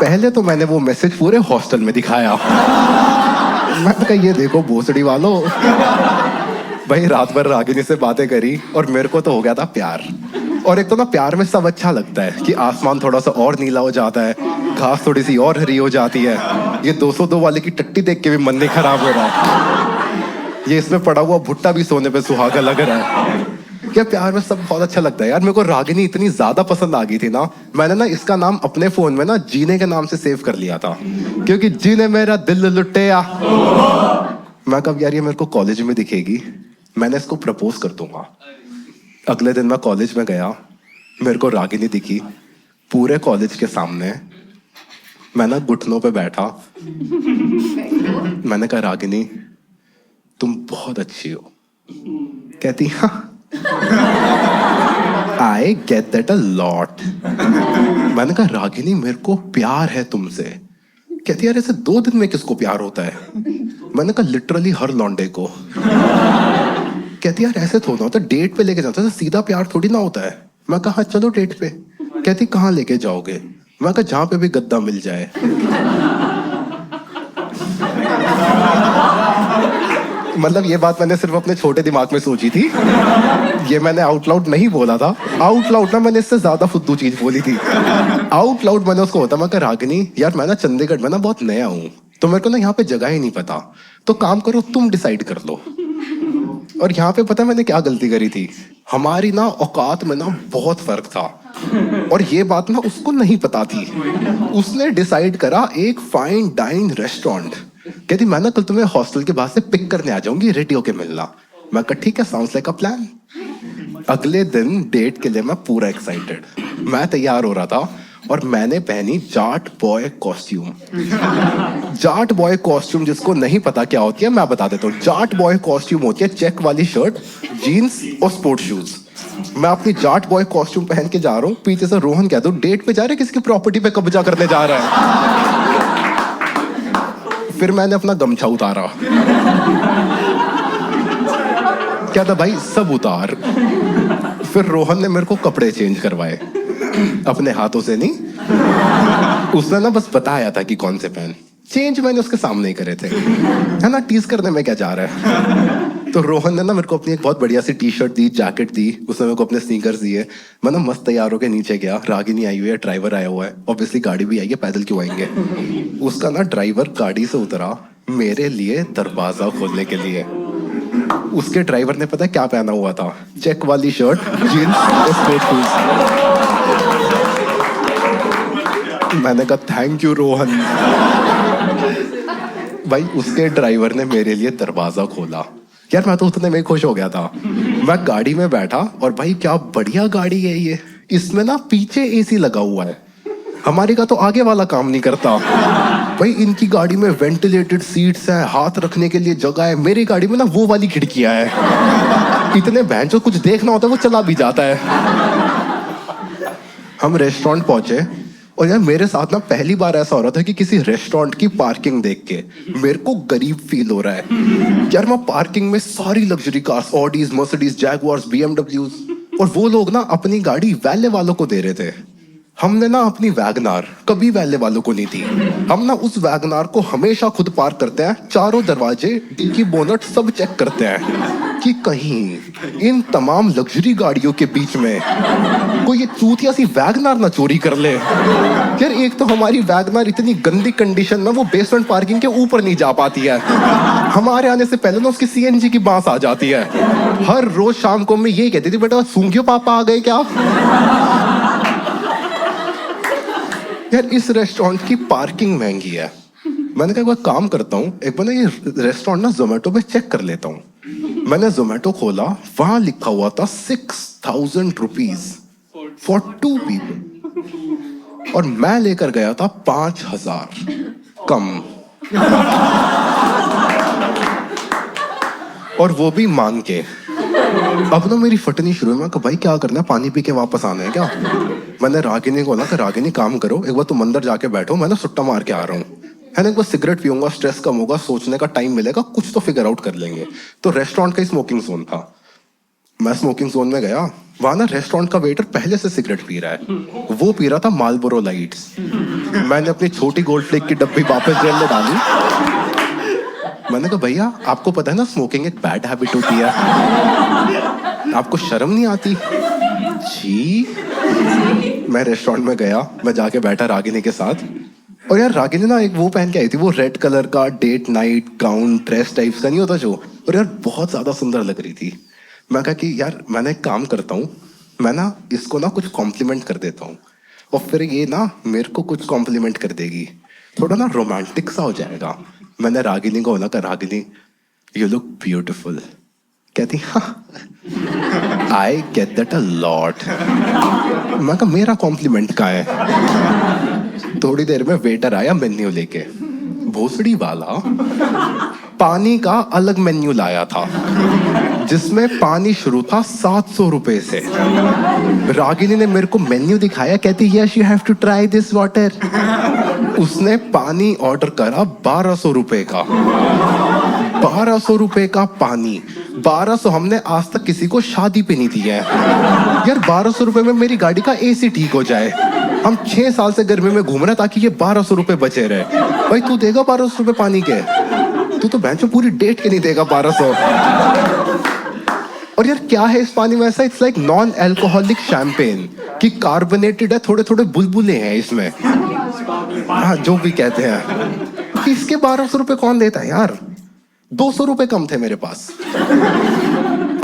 पहले तो मैंने वो मैसेज पूरे हॉस्टल में दिखाया। मैंने कहा ये देखो भोसड़ी वालों। भाई रात भर रागिनी से बातें करी और मेरे को तो हो गया था प्यार। और एक तो ना प्यार में सब अच्छा लगता है कि आसमान थोड़ा सा और नीला हो जाता है, घास थोड़ी सी और हरी हो जाती है। ये 202 वाले की टट्टी देख के भी मन नहीं खराब हो रहा। ये इसमें पड़ा हुआ भुट्टा भी सोने पे सुहागा लग रहा है। क्या प्यार में सब बहुत अच्छा लगता है। यार मेरे को रागिनी इतनी ज्यादा पसंद आ गई थी ना, मैंने ना इसका नाम अपने फोन में ना जीने के नाम से सेव कर लिया था, क्योंकि जीने मेरा दिल लुटेया। मैं कब यार ये मेरे को कॉलेज में दिखेगी, मैंने इसको प्रपोज कर दूंगा। अगले दिन मैं कॉलेज में गया, मेरे को रागिनी दिखी पूरे कॉलेज के सामने। मैं ना घुटनों पे बैठा, मैंने कहा रागिनी तुम बहुत अच्छी हो। कहती हाँ, I get that a lot. मैंने कहा रागिनी मेरे को प्यार है तुमसे। कहती यार ऐसे 2 दिन में किसको प्यार होता है। मैंने कहा लिटरली हर लौंडे को। कहती यार ऐसे थोड़ा होता, डेट पे लेके जाता है, सीधा प्यार थोड़ी ना होता है। मैं कहा चलो डेट पे। कहती कहाँ लेके जाओगे। मैं कहा जहां पे भी गद्दा मिल जाए। मतलब ये बात मैंने सिर्फ अपने छोटे दिमाग में सोची थी, ये मैंने आउट लाउड नहीं बोला था। आउट लाउड ना मैंने इससे ज्यादा फुद्दू चीज बोली थी। आउट लाउड मैंने उसको होता, मैं कहा रागिनी यार मैं ना चंडीगढ़ में ना बहुत नया हूँ, तो मेरे को ना यहाँ पे जगह ही नहीं पता, तो काम करो तुम डिसाइड कर लो। और यहाँ पे पता मैंने क्या गलती करी थी, हमारी ना औकात में ना बहुत फर्क था, और ये बात ना उसको नहीं पता थी। उसने डिसाइड करा एक फाइन डाइन रेस्टोरेंट। कहती मैं ना कल तुम्हें हॉस्टल के बाहर से पिक करने आ जाऊंगी, रेडी होके मिलना। मैं कहा ठीक है, साउंड्स लाइक अ प्लान। अगले दिन डेट के लिए मैं पूरा एक्साइटेड, मैं तैयार हो रहा था और मैंने पहनी Jat boy costume. Jat boy costume जिसको नहीं पता क्या होती है मैं बता देता हूँ। जाट बॉय कॉस्ट्यूम होती है चेक वाली शर्ट, जीन्स और स्पोर्ट्स शूज। मैं अपनी जाट बॉय कॉस्ट्यूम पहन के जा रहा हूँ, पीछे से रोहन कहता हूँ डेट पे जा रहे, किसकी प्रॉपर्टी पे कब्जा करने जा रहा है। फिर मैंने अपना गमछा उतारा, क्या था भाई सब उतार। फिर रोहन ने मेरे को कपड़े चेंज करवाए, अपने हाथों से नहीं, उसने ना बस बताया था कि कौन से पहन। चेंज मैंने उसके सामने ही करे थे, है ना, टीज करने में क्या जा रहा है। तो रोहन ने ना मेरे को अपनी एक बहुत बढ़िया सी टी शर्ट दी, जैकेट दी, उसने मेरे को अपने स्नीकर्स दिए। मैं ना मस्त तैयार होकर नीचे गया, रागिनी आई हुई है, ड्राइवर आया हुआ है, ऑब्वियसली गाड़ी भी आई है, पैदल क्यों आएंगे। उसका ना ड्राइवर गाड़ी से उतरा मेरे लिए दरवाजा खोलने के लिए। उसके ड्राइवर ने पता क्या पहना हुआ था, चेक वाली शर्ट, जीन्स और स्पोर्ट्स शूज। मैंने कहा थैंक यू रोहन। भाई उसके ड्राइवर ने मेरे लिए दरवाजा खोला। यार मैं तो उतने में खुश हो गया था। मैं गाड़ी में बैठा और भाई क्या बढ़िया गाड़ी है ये, इसमें ना पीछे एसी लगा हुआ है, हमारी का तो आगे वाला काम नहीं करता। भाई इनकी गाड़ी में वेंटिलेटेड सीट्स है, हाथ रखने के लिए जगह है, मेरी गाड़ी में ना वो वाली खिड़कियां है। इतने बहन जो कुछ देखना होता है वो चला भी जाता है। हम रेस्टोरेंट पहुंचे और यार मेरे साथ ना पहली बार ऐसा हो रहा था कि किसी रेस्टोरेंट की पार्किंग देख के मेरे को गरीब फील हो रहा है। यार मैं पार्किंग में सारी luxury cars, ऑडीज, Mercedes, Jaguars, BMWs, और वो लोग ना अपनी गाड़ी वैले वालों को दे रहे थे। हमने ना अपनी वैगनार कभी वैले वालों को नहीं दी। हम ना उस वैगनार को हमेशा खुद पार्क करते हैं, चारों दरवाजे, डिक्की, बोनट सब चेक करते हैं कि कहीं इन तमाम लग्जरी गाड़ियों के बीच में कोई ये चूतिया सी वैगनार ना चोरी कर ले। यार एक तो हमारी वैगनार इतनी गंदी कंडीशन ना वो बेसमेंट पार्किंग के ऊपर नहीं जा पाती है। हमारे आने से पहले ना उसकी सीएनजी की बांस आ जाती है। हर रोज शाम को मैं ये कहती थी, बेटा सूंघियो पापा आ गए क्या। यार इस रेस्टोरेंट की पार्किंग महंगी है। मैंने कहा एक बार काम करता हूँ, एक बार ना ये रेस्टोरेंट ना जोमेटो पे चेक कर लेता हूँ। मैंने जोमेटो खोला, वहां लिखा हुआ था 6000 रुपीज फॉर 2 पीपल, और मैं लेकर गया था 5000 कम, और वो भी मांग के। अब ना मेरी फटनी शुरू हुई। मैं कहा भाई क्या करना है, पानी पी के वापस आना है क्या। मैंने रागिनी को बोला कि रागिनी काम करो, एक बार तुम अंदर जाके बैठो, मैं ना सुट्टा मार के आ रहा हूँ, है ना, एक बार सिगरेट पीऊंगा, स्ट्रेस कम होगा, सोचने का टाइम मिलेगा, कुछ तो फिगर आउट कर लेंगे। तो रेस्टोरेंट का ही स्मोकिंग जोन था। मैं स्मोकिंग जोन में गया, वहां ना रेस्टोरेंट का वेटर पहले से सिगरेट पी रहा है, वो पी रहा था मालबोरो लाइट्स। मैंने अपनी छोटी गोल्ड फ्लेक की डब्बी वापस जेल में डाली। मैंने कहा भैया आपको पता है ना स्मोकिंग एक बैड हैबिट होती है, आपको शर्म नहीं आती। जी। मैं रेस्टोरेंट में गया, मैं जाके बैठा रागिनी के साथ, और यार रागिनी ना एक वो पहन के आई थी, वो रेड कलर का date night gown dress types का नहीं होता जो, और यार बहुत ज्यादा सुंदर लग रही थी। मैं कहा कि यार मैंने एक काम करता हूँ, मैं ना इसको ना कुछ कॉम्प्लीमेंट कर देता हूँ, और फिर ये ना मेरे को कुछ कॉम्प्लीमेंट कर देगी, थोड़ा ना रोमांटिक सा हो जाएगा। मैंने रागिनी को बोला था, रागिनी यू लुक ब्यूटिफुल। कहती हाँ I get that a lot. मैं कहा मेरा कॉम्प्लीमेंट का है। थोड़ी देर में वेटर आया मेन्यू लेके, भोसड़ी वाला पानी का अलग मेन्यू लाया था, जिसमें पानी शुरू था 700 रुपए से। रागिनी ने मेरे को मेन्यू दिखाया, कहती yes you have to try this water. उसने पानी ऑर्डर करा 1200 रुपए का। 1200 रुपए का पानी, 1200 हमने आज तक किसी को शादी पे नहीं दिया है। यार 1200 रुपए में मेरी गाड़ी का एसी ठीक हो जाए। हम 6 साल से गर्मी में घूम रहे ताकि ये 1200 रुपए बचे रहे। भाई तू देगा 1200 रुपए पानी के? तू तो बहन पूरी डेट के नहीं देगा 1200। और यार क्या है इस पानी में ऐसा, it's like non alcoholic champagne कि कार्बोनेटेड है, थोड़े थोड़े बुलबुले हैं इसमें, हाँ जो भी कहते हैं। इसके 1200 रुपए कौन देता है यार। 200 रुपए कम थे मेरे पास,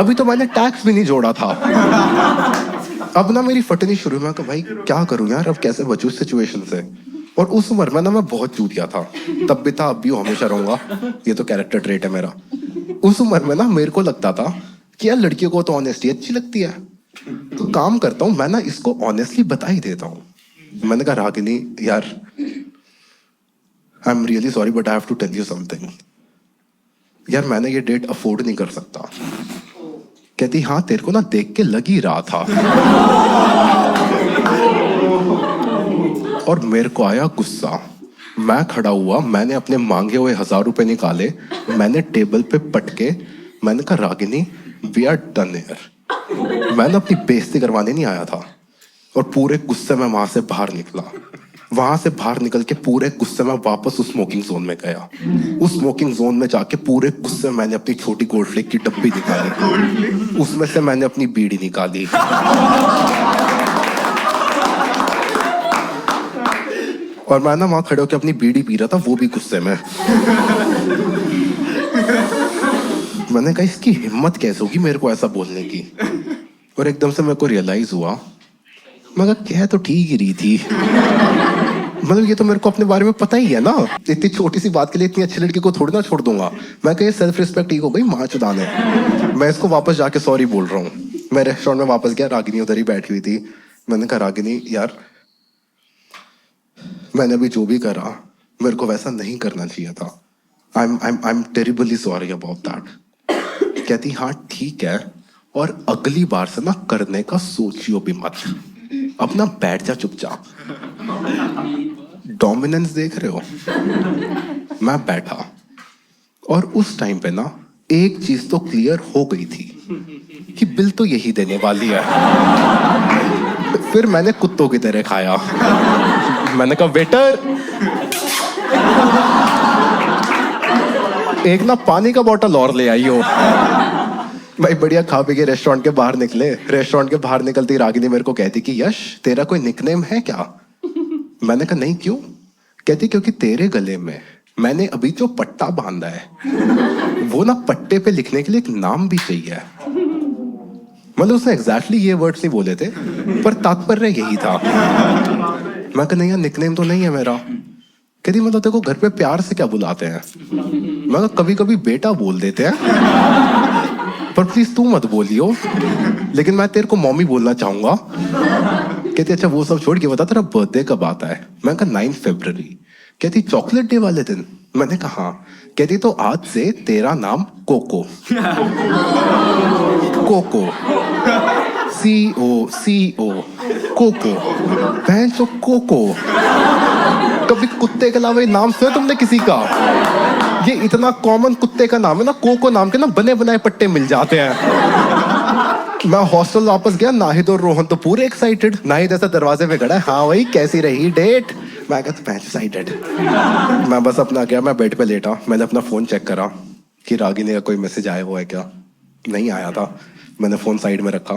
अभी तो मैंने टैक्स भी नहीं जोड़ा था। अब ना मेरी फटनी शुरू में, भाई क्या करूं यार, अब कैसे बचूं इस सिचुएशन से। और उस उम्र में ना मैं बहुत चूतिया था, तब भी था, अब भी हमेशा रहूंगा, ये तो कैरेक्टर ट्रेट है मेरा। उस उम्र में ना मेरे को लगता था कि यार लड़कियों को तो ऑनेस्टी अच्छी लगती है, तो काम करता हूं मैं ना इसको ऑनेस्टली बता ही देता हूं। मैंने कहा रागिनी यार I am really sorry but I have to tell you something, यार मैंने ये डेट अफोर्ड नहीं कर सकता। कहती हाँ तेरे को ना देख के लग ही रहा था। और मेरे को आया गुस्सा, मैं खड़ा हुआ, मैंने अपने मांगे हुए 1000 रुपए निकाले, मैंने टेबल पे पटके, मैंने कहा Ragini we are done here. मैंने अपनी बेइज्जती करवाने नहीं आया था। और पूरे गुस्से में वहां से बाहर निकला। वहां से बाहर निकल के पूरे गुस्से में वापस उस स्मोकिंग जोन में गया। उस स्मोकिंग जोन में जाके पूरे गुस्से में मैंने अपनी छोटी गोल्ड फ्लेक की डब्बी निकाली, उसमें से मैंने अपनी बीड़ी निकाली। और मैं ना वहां खड़े होकर अपनी बीड़ी पी रहा था, वो भी गुस्से में। मैंने कहा इसकी हिम्मत कैसे होगी मेरे को ऐसा बोलने की। और एकदम से मेरे को रियलाइज हुआ, मैं कहा कह तो ठीक ही रही थी, मतलब ये तो मेरे को अपने बारे में पता ही है ना, इतनी छोटी सी बात के लिए इतनी अच्छी लड़की को थोड़ी ना छोड़ दूंगा। मैं कहा सेल्फ रिस्पेक्ट ठीक हो गई, माँ चुदान है। मैं इसको वापस जाके सॉरी बोल रहा हूँ। मैं रेस्टोरेंट में वापस गया, रागिनी उधर ही बैठी हुई थी। मैंने कहा रागिनी यार, मैंने अभी जो भी करा मेरे को वैसा नहीं करना चाहिए था। I am terribly sorry about that. कहती हाँ ठीक है, और अगली बार से ना करने का सोचियो भी मत, अपना बैठ जा चुपचाप। डोमिनेंस देख रहे हो? मैं बैठा, और उस टाइम पे ना एक चीज तो क्लियर हो गई थी कि बिल तो यही देने वाली है। फिर मैंने कुत्तों की तरह खाया। मैंने कहा वेटर, एक ना पानी का बोतल और ले आई हो। भाई बढ़िया खा पी के रेस्टोरेंट के बाहर निकले। रेस्टोरेंट के बाहर निकलती रागिनी मेरे को कहती कि यश तेरा कोई निकनेम है क्या? मैंने कहा नहीं, क्यों? कहती क्योंकि तेरे गले में मैंने अभी जो पट्टा बांधा है वो ना पट्टे पे लिखने के लिए एक नाम भी चाहिए। मतलब उसने एग्जैक्टली ये वर्ड्स नहीं बोले थे, पर तात्पर्य यही था। मैं कहा नहीं यार, निकनेम तो नहीं है मेरा। कहती मतलब तेरे को घर पे प्यार से क्या बुलाते हैं? मैं कहा कभी कभी बेटा बोल देते हैं, पर प्लीज तू मत बोलियो, लेकिन मैं तेरे को मॉमी बोलना चाहूंगा। कहती अच्छा वो सब छोड़ के बता तेरा बर्थडे कब आता है? मैं कहा 9 फरवरी। कहती चॉकलेट डे वाले दिन? मैंने कहा हाँ। कहती तो आज से तेरा नाम कोको। Cocoa, CO cocoa. बहन चो कोको। कभी कुत्ते के अलावा नाम सुना तुमने किसी का? ये इतना कॉमन कुत्ते का नाम है ना, कोको नाम के ना बने बनाए पट्टे मिल जाते हैं। मैं हॉस्टल वापस गया, नाहिद और रोहन तो पूरे एक्साइटेड। नाहिद ऐसा दरवाजे पे खड़ा है, हाँ भाई कैसी रही डेट? मैं कहता एक्साइटेड। मैं बस अपना गया, मैं बेड पे लेटा। मैंने अपना फोन चेक करा कि रागिनी का कोई मैसेज आया हुआ है क्या। नहीं आया था। मैंने फोन साइड में रखा,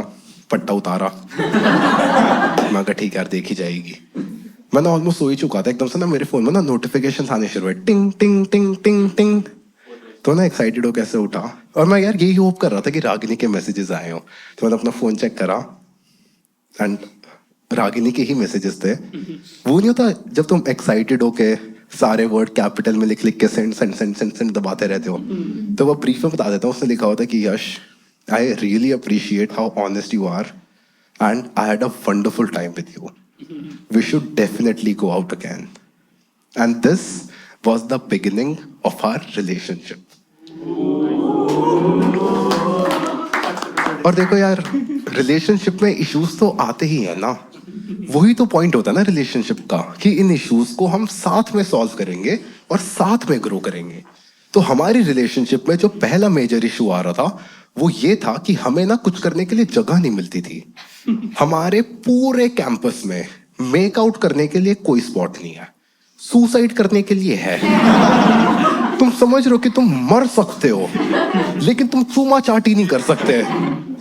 पट्टा उतारा। मैं कहा ठीक है यार, देखी जाएगी। मैंने ऑलमोस्ट सो ही चुका था, एकदम से ना मेरे फोन में ना नोटिफिकेशन आने शुरू हुए, टिंग टिंग टिंग टिंग टिंग। तो ना एक्साइटेड हो कैसे उठा, और मैं यार यही होप कर रहा था कि रागिनी के मैसेजेस आए हो। तो मैंने अपना फोन चेक करा, एंड रागिनी के ही मैसेजेस थे। वो नहीं होता जब तुम एक्साइटेड हो के सारे वर्ड कैपिटल में लिख लिख के send send send send send दबाते रहते हो। तो वो ब्रीफ में बता देता हूँ, उसने लिखा होता कि Yash, I really appreciate how honest you are, and I had a wonderful time with you. We should definitely go out again. And this was the beginning of our relationship. और देखो यार, रिलेशनशिप में इश्यूज तो आते ही है ना। वही तो पॉइंट होता है ना रिलेशनशिप का, कि इन इश्यूज को हम साथ में सॉल्व करेंगे और साथ में ग्रो करेंगे। तो हमारी रिलेशनशिप में जो पहला मेजर इशू आ रहा था वो ये था कि हमें ना कुछ करने के लिए जगह नहीं मिलती थी। हमारे पूरे कैंपस में मेकआउट करने के लिए कोई स्पॉट नहीं है, सुसाइड करने के लिए है। तुम समझ रहे हो कि तुम मर सकते हो, लेकिन तुम चूमा चाटी नहीं कर सकते।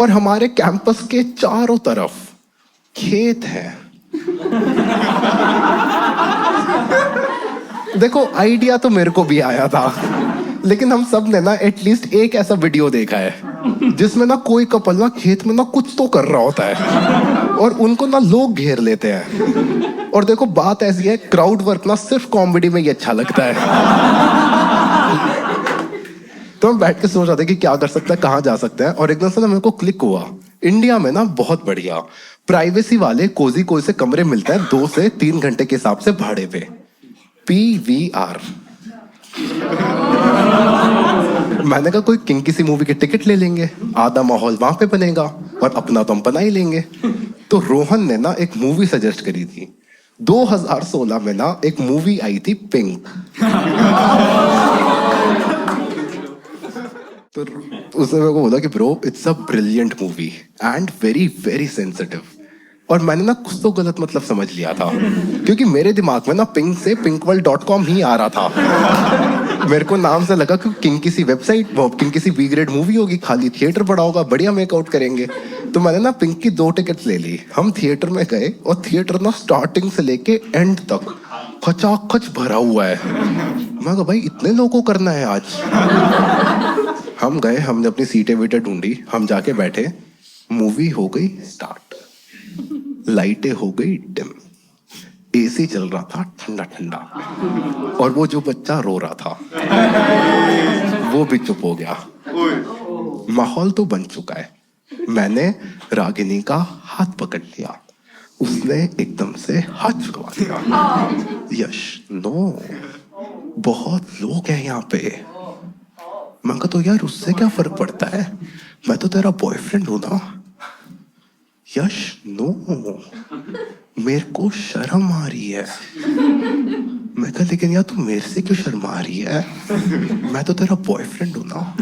और हमारे कैंपस के चारों तरफ खेत है। देखो आइडिया तो मेरे को भी आया था, लेकिन हम सब ने ना एटलीस्ट एक ऐसा वीडियो देखा है जिसमें ना कोई कपल ना खेत में ना कुछ तो कर रहा होता है और उनको ना लोग घेर लेते हैं। और देखो बात ऐसी है, क्राउड वर्क ना सिर्फ कॉमेडी में ही अच्छा लगता है। तो हम बैठ के सोच रहे थे कि क्या कर सकता है, कहाँ जा सकते हैं। और एकदम से ना मेरे को क्लिक हुआ, इंडिया में ना बहुत बढ़िया प्राइवेसी वाले कोजी कोई से कमरे मिलते हैं 2 से 3 घंटे के हिसाब से भाड़े पे, PVR। मैंने कहा कोई किंग किसी मूवी की टिकट ले लेंगे, आधा माहौल वहां पे बनेगा और अपना तो हम बना ही लेंगे। तो रोहन ने ना एक मूवी सजेस्ट करी थी। 2016 में ना एक मूवी आई थी पिंक। तो उसने मेरे को बोला कि bro it's a brilliant movie and very very sensitive. और मैंने ना कुछ तो गलत मतलब समझ लिया था, क्योंकि मेरे दिमाग में ना पिंक से pinkworld.com ही आ रहा था। मेरे को नाम से लगा कि किंग किसी वेबसाइट, किंग किसी बी ग्रेड मूवी होगी, खाली थिएटर बड़ा होगा, बढ़िया मेकआउट करेंगे। तो मैंने ना पिंक की 2 टिकट्स ले ली। हम थिएटर में गए और थिएटर ना स्टार्टिंग से लेके एंड तक खचाखच भरा हुआ है। मैं कहा भाई इतने लोगों को करना है आज। हम गए, हमने अपनी सीटें वीटें ढूंढी, हम जाके बैठे, मूवी हो गई स्टार्ट, लाइटें हो गई डिम, AC चल रहा था ठंडा ठंडा, और वो जो बच्चा रो रहा था वो भी चुप हो गया। माहौल तो बन चुका है। मैंने रागिनी का हाथ पकड़ लिया, उसने एकदम से हाथ छुड़वा दिया। यश नो, बहुत लोग हैं यहाँ पे। मैं कहा तो यार उससे क्या फर्क पड़ता है, मैं तो तेरा बॉयफ्रेंड हूं ना। यश नो, मेरे को शर्म आ रही है। मैं कहा लेकिन यार तू मेरे से क्यों शर्मा रही है, मैं तो तेरा बॉयफ्रेंड हूं ना।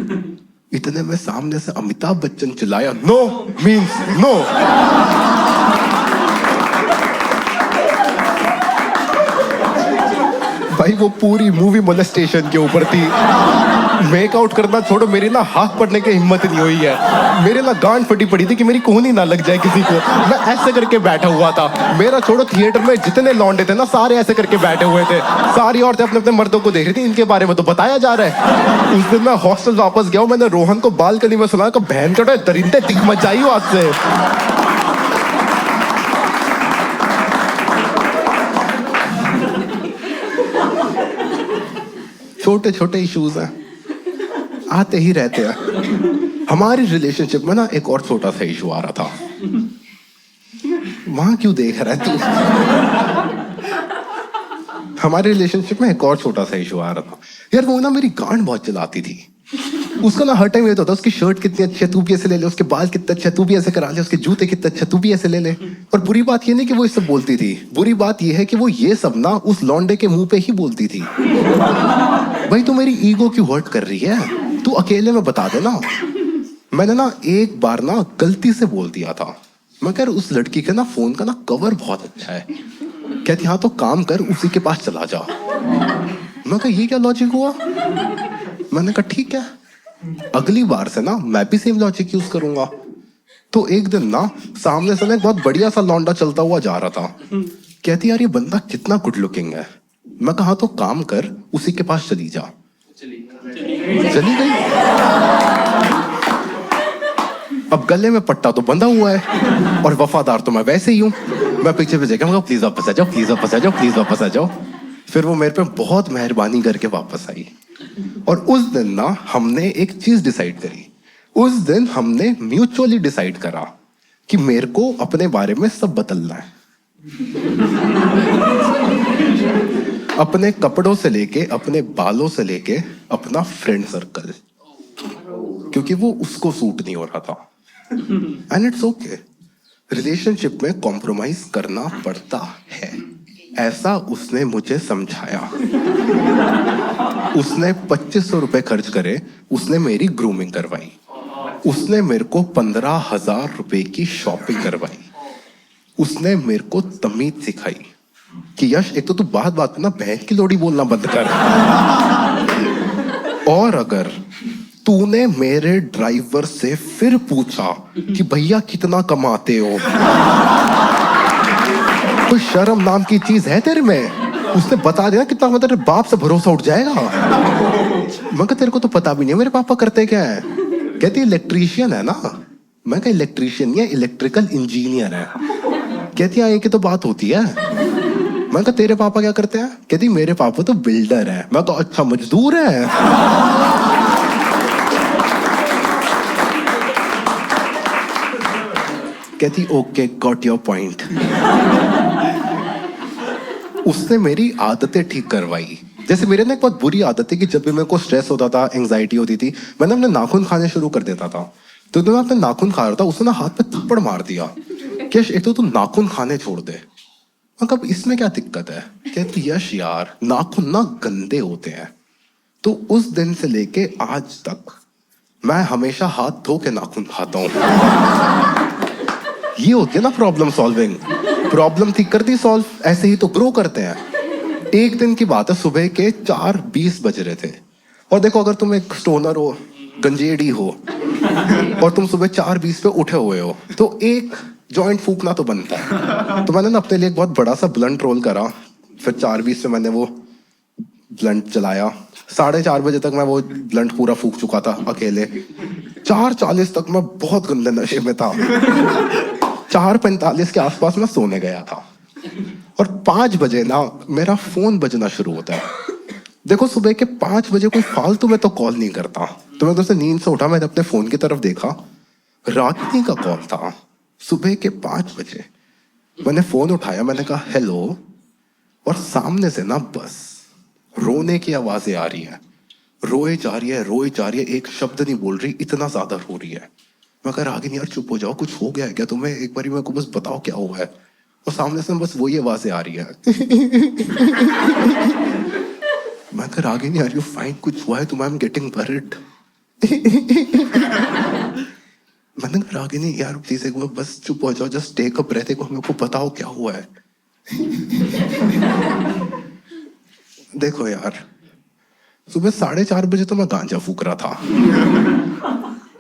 इतने में सामने से अमिताभ बच्चन चिल्लाया, नो मीन्स नो। भाई वो पूरी मूवी मोलेस्टेशन के ऊपर थी। मेकआउट करना छोड़ो, मेरी ना हाथ पड़ने की हिम्मत नहीं हुई है। मेरे ना गांड फटी पड़ी थी कि मेरी कोहनी ना लग जाए किसी को। मैं ऐसे करके बैठा हुआ था। मेरा छोड़ो, थिएटर में जितने लौंडे थे ना सारे ऐसे करके बैठे हुए थे। सारी औरतें अपने अपने मर्दों को देख रही थी। इनके बारे में तो बताया जा रहा है। उस दिन मैं हॉस्टल वापस गया हूँ, मैंने रोहन को बालकनी में सुना कि बहन कटो दरिंदे दिख मचाई हो आज से। छोटे छोटे इश्यूज हैं, आते ही रहते हैं। हमारी रिलेशनशिप में ना एक और छोटा सा इशू आ रहा था। वहां क्यों देख रहा है तू? हमारे रिलेशनशिप में एक और छोटा सा इशू आ रहा था। यार वो ना मेरी गांड बहुत चलाती थी। उसका ना हर टाइम ये तो होता, उसकी शर्ट कितनी अच्छी है तू भी ऐसे ले ले, उसके बाल कितने अच्छे तू भी ऐसे करा ले, उसके जूते कितने अच्छे तू भी ऐसे ले ले। और बुरी बात ये नहीं कि वो इससे बोलती थी, बुरी बात ये है कि वो ये सब ना उस लौंडे के मुंह पे ही बोलती थी। भाई तू मेरी ईगो क्यों हर्ट कर रही है, तू अकेले में बता दे ना। मैंने ना एक बार ना गलती से बोल दिया था, मैं कह उस लड़की के ना फोन का ना कवर बहुत अच्छा है। कहती हाँ तो काम कर उसी के पास चला जा। मैं कहा ये क्या लॉजिक हुआ। मैंने कहा ठीक है, अगली बार से ना मैं भी सेम लॉजिक यूज करूंगा। तो एक दिन ना सामने से ना एक बहुत बढ़िया सा लौंडा चलता हुआ जा रहा था। कहती यार ये बंदा कितना गुड लुकिंग है। मैं कहा तो काम कर उसी के पास चली जा। चली गई। अब गले में पट्टा तो बंधा हुआ है और वफादार तो मैं वैसे ही हूँ। मैं पीछे पीछे क्या, प्लीज वापस आ जाओ, प्लीज वापस आ जाओ, प्लीज वापस आ जाओ। फिर वो मेरे पे बहुत मेहरबानी करके वापस आई। और उस दिन ना हमने एक चीज डिसाइड करी। उस दिन हमने म्यूचुअली डिसाइड करा कि मेरे को अपने बारे में सब बदलना है। अपने कपड़ों से लेके, अपने बालों से लेके, अपना फ्रेंड सर्कल, क्योंकि वो उसको सूट नहीं हो रहा था। एंड इट्स ओके, रिलेशनशिप में कॉम्प्रोमाइज करना पड़ता है, ऐसा उसने मुझे समझाया। उसने 2500 रुपए खर्च करे, उसने मेरी ग्रूमिंग करवाई। उसने मेरे को 15,000 रुपए की शॉपिंग करवाई। उसने मेरे को तमीज सिखाई कि यश एक तो तू बात बात में ना बहन की लोड़ी बोलना बंद कर। और अगर तूने मेरे ड्राइवर से फिर पूछा कि भैया कितना कमाते हो, कोई शर्म नाम की चीज है तेरे में, उसने बता दिया कितना, मतलब तेरे बाप से भरोसा उठ जाएगा। मैं कहा तेरे को तो पता भी नहीं मेरे पापा करते क्या है। कहती इलेक्ट्रीशियन है ना। मैं कहा इलेक्ट्रीशियन नहीं है, इलेक्ट्रिकल इंजीनियर है। कहती हाँ एक ही तो बात होती है। मैं कहा तेरे पापा क्या करते हैं। कहती मेरे पापा तो बिल्डर है। मैं कहा अच्छा मजदूर है। कहती ओके गॉट योर पॉइंट। उसने मेरी आदतें ठीक करवाई। जैसे मेरे ना एक बहुत बुरी आदत है कि जब भी मेरे को स्ट्रेस होता था, एंजाइटी होती थी, मैंने अपने नाखून खाने शुरू कर देता था। तो मैं अपने नाखून खा रहा था, उसने ना हाथ पे थप्पड़ मार दिया कि एक तो तू नाखून खाने छोड़ दे। मैं कहा इसमें क्या दिक्कत है। कहती यश यार नाखून ना गंदे होते हैं। तो उस दिन से लेके आज तक मैं हमेशा हाथ धो के नाखून खाता हूँ। ये होती है ना प्रॉब्लम सॉल्विंग। प्रॉब्लम ठीक कर दी सॉल्व, ऐसे ही तो ग्रो करते हैं। एक दिन की बात है, सुबह के 4:20 बज रहे थे। और देखो अगर तुम एक स्टोनर हो, गंजेड़ी हो, और तुम सुबह 4:20 पे उठे हुए हो, तो एक जॉइंट फूकना तो बनता है। तो मैंने ना अपने लिए एक बहुत बड़ा सा ब्लंट रोल करा। फिर 4:20 पे मैंने वो ब्लंट चलाया। 4:30 बजे तक मैं वो ब्लंट पूरा फूक चुका था अकेले। 4:40 तक मैं बहुत गंदे नशे में था। 4:45 के आसपास मैं सोने गया था। और 5 बजे ना मेरा फोन बजना शुरू होता है। देखो सुबह के 5 बजे कोई फालतू में तो कॉल नहीं करता। तो मैं दोस्तों नींद से उठा, मैंने अपने फोन की तरफ देखा, रागिनी का कॉल था सुबह के 5 बजे। मैंने फोन उठाया, मैंने कहा हेलो, और सामने से ना बस रोने की आवाजें आ रही है, रोए जा रही है, रोए जा रही है, एक शब्द नहीं बोल रही, इतना ज्यादा रो रही है। मैं कह रागिनी यार चुप हो जाओ, कुछ हो गया है क्या तुम्हें, एक बार मेरे को बस बताओ क्या हुआ है। और सामने से बस वही आवाजें आ रही है। मैं कह रागिनी आर यू फाइन, कुछ हुआ है तुम्हें, आई एम गेटिंग वरिड। मैंने कहा रागिनी यार प्लीज एक बार बस चुप हो जाओ, जस्ट टेक अ ब्रेथ, एक बार मेरे को बताओ क्या हुआ है। देखो यार, सुबह 4:30 बजे तो मैं गांजा फूक रहा था।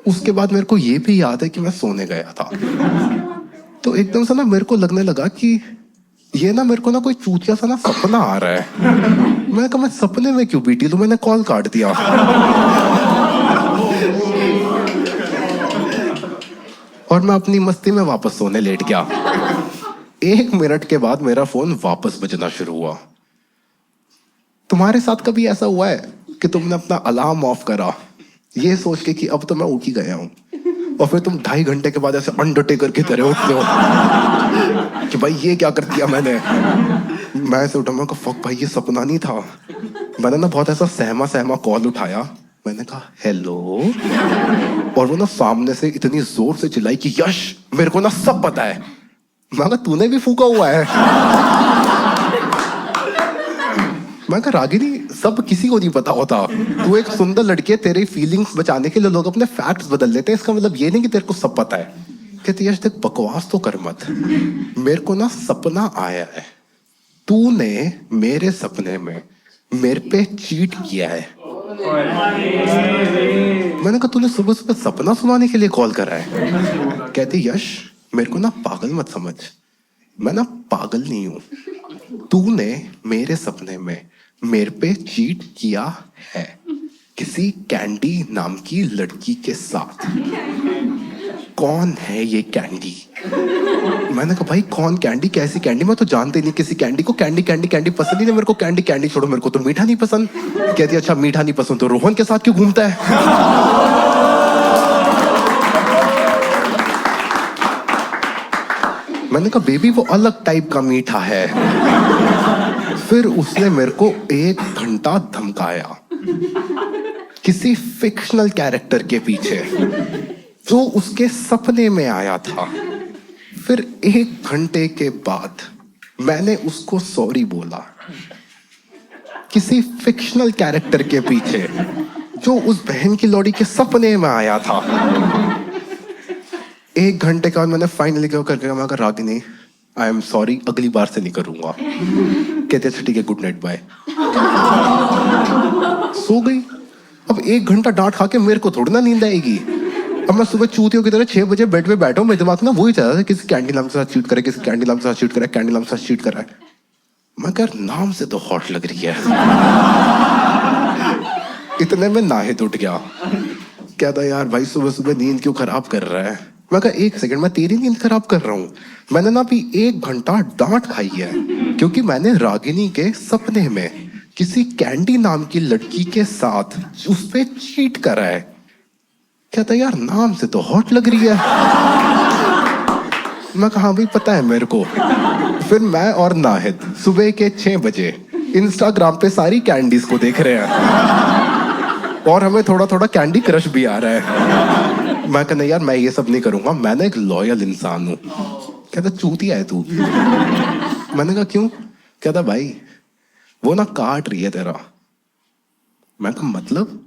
उसके बाद मेरे को ये भी याद है कि मैं सोने गया था। तो एकदम से ना मेरे को लगने लगा कि ये ना मेरे को ना कोई चूतिया सा ना सपना आ रहा है। मैंने कहा मैं सपने में क्यों बीटी, तो मैंने कॉल काट दिया। और मैं अपनी मस्ती में वापस सोने लेट गया। 1 मिनट के बाद मेरा फोन वापस बजना शुरू हुआ। तुम्हारे साथ कभी ऐसा हुआ है कि तुमने अपना अलार्म ऑफ करा ये सोच के कि अब तो मैं उठ ही गया हूं, और फिर तुम 2.5 घंटे के बाद ऐसे अंडरटेकर की तरह उठते हो कि भाई ये क्या कर दिया मैंने। मैं ऐसे उठा, मैं कहा फक भाई ये सपना नहीं था। मैंने ना बहुत ऐसा सहमा सहमा कॉल उठाया, मैंने कहा हेलो, और वो ना सामने से इतनी जोर से चिल्लाई कि यश मेरे को ना सब पता है। मैं कहा तूने भी फूका हुआ है। मैं कहा रागिनी सब किसी को नहीं पता होता, तू एक सुंदर लड़की है, तेरी फीलिंग्स बचाने के लिए लोग अपने फैक्ट्स बदल लेते हैं, इसका मतलब ये नहीं कि तेरे को सब पता है। कहती यश देख बकवास तो कर मत, मेरे को ना सपना आया है, तूने मेरे सपने में मेरे पे चीट किया है। मैंने कहा तूने सुबह सुबह सपना सुनाने के लिए कॉल करा है। कहती यश मेरे को ना पागल मत समझ, मैं ना पागल नहीं हूं, तूने मेरे सपने में मेरे पे चीट किया है किसी कैंडी नाम की लड़की के साथ। कौन है ये कैंडी? मैंने कहा भाई कौन कैंडी, कैसी कैंडी, मैं तो जानते नहीं किसी कैंडी को, कैंडी कैंडी कैंडी पसंद ही नहीं मेरे को, कैंडी कैंडी छोड़ो, मेरे को तो मीठा नहीं पसंद। कहती अच्छा मीठा नहीं पसंद तो रोहन के साथ क्यों घूमता है? मैंने कहा बेबी वो अलग टाइप का मीठा है। फिर उसने मेरे को 1 घंटा धमकाया किसी फिक्शनल कैरेक्टर के पीछे जो उसके सपने में आया था। फिर 1 घंटे के बाद मैंने उसको सॉरी बोला किसी फिक्शनल कैरेक्टर के पीछे जो उस बहन की लौड़ी के सपने में आया था। 1 घंटे के बाद मैंने फाइनली क्या करके मैं कहा रागिनी आई एम सॉरी, अगली बार से नहीं करूंगा। कहते अच्छा ठीक है गुड नाइट बाय। सो गई। अब 1 घंटा डांट खा के मेरे को थोड़ी ना नींद आएगी। अब मैं सुबह चूतियों की तरह 6 बजे बेड पे बैठा हूँ, मेरे दिमाग ना वही चल रहा है किसी कैंडी नाम के साथ चीट करे, किसी कैंडी नाम के साथ चीट करे, कैंडी नाम के साथ चीट करे। मैं कह नाम से तो हॉट लग रही है। इतने में नाहिद उठ गया, कहता यार भाई सुबह सुबह नींद क्यों खराब कर रहा है। मैं कहा 1 सेकंड, मैं तेरी नींद खराब कर रहा हूँ? मैंने ना अभी 1 घंटा डांट खाई है क्योंकि मैंने रागिनी के सपने में किसी कैंडी नाम की लड़की के साथ उस पे चीट करा है। कहता यार नाम से तो हॉट लग रही है। मैं कहा भाई पता है मेरे को। फिर मैं और नाहिद सुबह के 6 बजे इंस्टाग्राम पे सारी कैंडीज को देख रहे हैं और हमें थोड़ा थोड़ा कैंडी क्रश भी आ रहा है। मैं कहना यार मैं ये सब नहीं करूंगा, मैं ना एक लॉयल इंसान हूं। कहता चूतिया है तू। मैंने कहा क्यों? कहता भाई वो ना काट रही है तेरा। मैं कहा मतलब?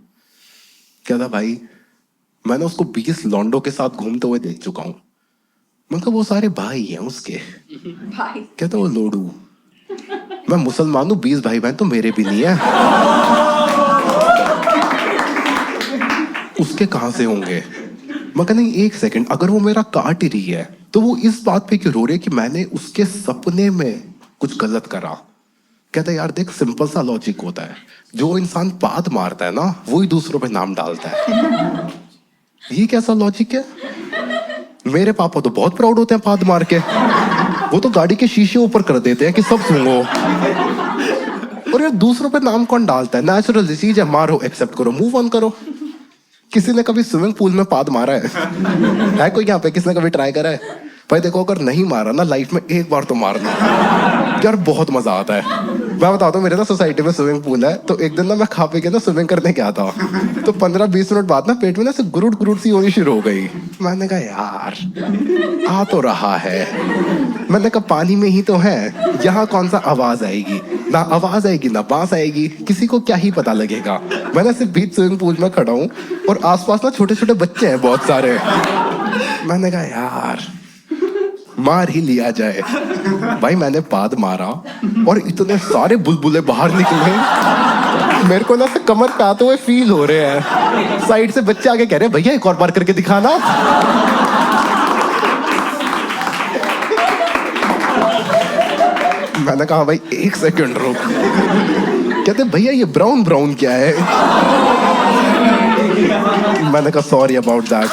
कहता भाई मैंने उसको 20 लॉन्डो के साथ घूमते हुए देख चुका हूं। मैं कहा वो सारे भाई हैं उसके। भाई कहता वो लोडू। मैं मुसलमान हूं, 20 भाई बहन तो मेरे भी नहीं है। उसके कहां से होंगे? मैं कहा नहीं 1 सेकंड, अगर वो मेरा काट ही रही है तो वो इस बात पे क्यों रो रही है कि मैंने उसके सपने में कुछ गलत करा। कहता यार देख सिंपल सा लॉजिक होता है, जो इंसान पाद मारता है ना वही दूसरों पे नाम डालता है। ये कैसा लॉजिक है? मेरे पापा तो बहुत प्राउड होते हैं पाद मार के, वो तो गाड़ी के शीशे ऊपर कर देते हैं कि सब सुनो। और यार दूसरों पे नाम कौन डालता है? नेचुरल चीज है, मारो एक्सेप्ट करो मूव ऑन करो। किसी ने कभी स्विमिंग पूल में पाद मारा है? है कोई यहाँ पे किसने कभी ट्राई करा है? भाई देखो, अगर नहीं मारा ना लाइफ में एक बार तो मारना यार, बहुत मजा आता है। मैं बताता हूँ, मेरे ना सोसाइटी में स्विमिंग पूल है, तो एक दिन ना मैं खा पी के ना स्विमिंग करने गया था, तो 15-20 मिनट बाद ना पेट में ना गुरुट गुरुट सी होनी शुरू हो गई। मैंने कहा यार आ तो रहा है, मैंने कहा पानी में ही तो है, यहाँ कौन सा आवाज आएगी, ना आवाज आएगी ना बांस आएगी, किसी को क्या ही पता लगेगा। मैंने सिर्फ बीच स्विमिंग पूल में खड़ा हूँ और आसपास ना छोटे छोटे बच्चे हैं बहुत सारे। मैंने कहा यार मार ही लिया जाए। भाई मैंने पाद मारा और इतने सारे बुलबुले बाहर निकले, मेरे को ना से कमर पे आते हुए फील हो रहे हैं। साइड से बच्चे आके कह रहे हैं भैया एक और बार करके दिखाना। मैंने कहा भाई 1 सेकंड रुक। कहते भैया ये ब्राउन ब्राउन क्या है। मैंने कहा सॉरी अबाउट दैट।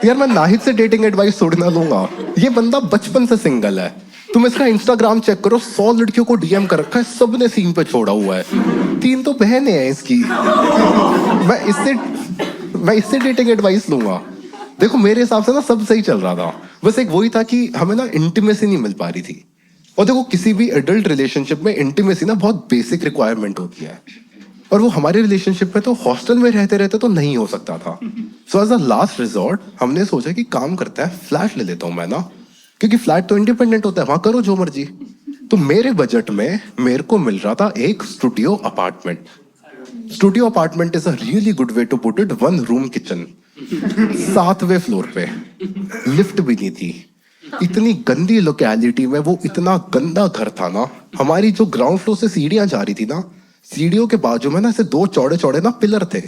यार मैं नाहिद से डेटिंग एडवाइस थोड़ी ना लूंगा, ये बंदा बचपन से सिंगल है। तुम इसका इंस्टाग्राम चेक करो, 100 लड़कियों को डीएम कर रखा है, सबने सीन पे छोड़ा हुआ है। 3 तो बहनें हैं इसकी। मैं इससे डेटिंग एडवाइस लूंगा। देखो मेरे हिसाब से ना सब सही चल रहा था, बस एक वही था कि हमें ना इंटीमेसी नहीं मिल पा रही थी। और देखो किसी भी एडल्ट रिलेशनशिप में इंटीमेसी ना बहुत बेसिक रिक्वायरमेंट होती है, और वो हमारे रिलेशनशिप में तो हॉस्टल में रहते रहते तो नहीं हो सकता था। So as a last resort हमने सोचा कि काम करता है, फ्लैट ले लेता हूँ मैं ना, क्योंकि फ्लैट तो इंडिपेंडेंट होता है, वहां करो जो मर्जी। तो मेरे बजट में मेरे को मिल रहा था एक studio apartment. Studio apartment is a really good way to put it, 1 room kitchen, 7वें फ्लोर पे, लिफ्ट भी नहीं थी। इतनी गंदी लोकेलिटी में वो इतना गंदा घर था ना। हमारी जो ग्राउंड फ्लोर से सीढ़ियां जा रही थी ना, सीढ़ियों के बाजू में ना ऐसे 2 चौड़े चौड़े ना पिलर थे,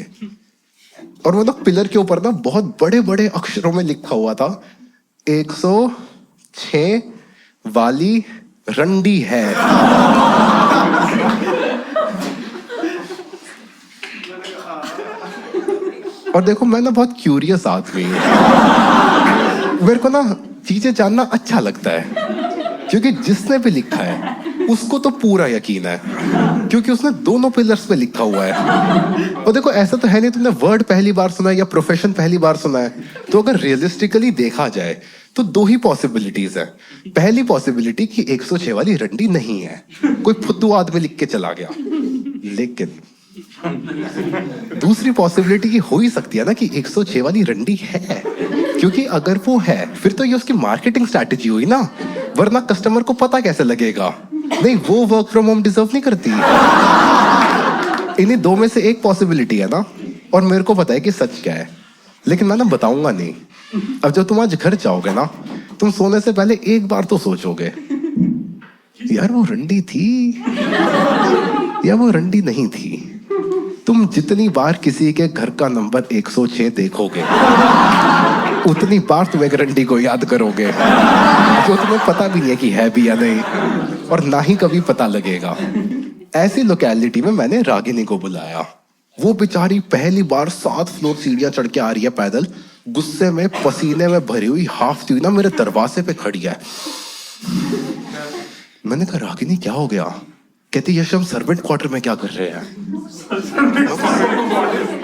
और वो ना पिलर के ऊपर ना बहुत बड़े बड़े अक्षरों में लिखा हुआ था 106 वाली रंडी है। और देखो मैं ना बहुत क्यूरियस आदमी हूँ, मेरे को ना चीजें जानना अच्छा लगता है, क्योंकि जिसने भी लिखा है उसको तो पूरा यकीन है, क्योंकि उसने दोनों पिलर्स पे लिखा हुआ है। और देखो ऐसा तो है नहीं तुमने वर्ड पहली बार सुना है या प्रोफेशन पहली बार सुना है, तो अगर रियलिस्टिकली देखा जाए तो 2 ही पॉसिबिलिटीज है। पहली पॉसिबिलिटी कि 106 वाली रंडी नहीं है, कोई फुद्दू आदमी लिख के चला गया। लेकिन दूसरी पॉसिबिलिटी की हो ही सकती है ना कि 106 वाली रंडी है, क्योंकि अगर वो है फिर तो ये उसकी मार्केटिंग स्ट्रैटेजी हुई ना, वरना कस्टमर को पता कैसे लगेगा। नहीं, वो वर्क फ्रॉम होम डिजर्व नहीं करती। इन्हीं 2 में से एक पॉसिबिलिटी है ना, और मेरे को पता है कि सच क्या है, लेकिन मैं ना बताऊंगा नहीं। अब जब तुम आज घर जाओगे ना, तुम सोने से पहले एक बार तो सोचोगे यार वो रंडी थी या वो रंडी नहीं थी। तुम जितनी बार किसी के घर का नंबर 106 देखोगे उतनी बार तुम एक रंडी को याद करोगे, जो तुम्हें पता भी नहीं है कि है भी या नहीं, और ना ही कभी पता लगेगा। ऐसी लोकेलिटी में मैंने रागिनी को बुलाया। वो बेचारी पहली बार 7 फ्लोर सीढ़ियां चढ़ के आ रही है पैदल, गुस्से में पसीने में भरी हुई, हाफती हुई ना मेरे दरवाजे पे खड़ी है। मैंने कहा रागिनी क्या हो गया? कहती यश हम सर्वेंट क्वार्टर में क्या कर रहे हैं?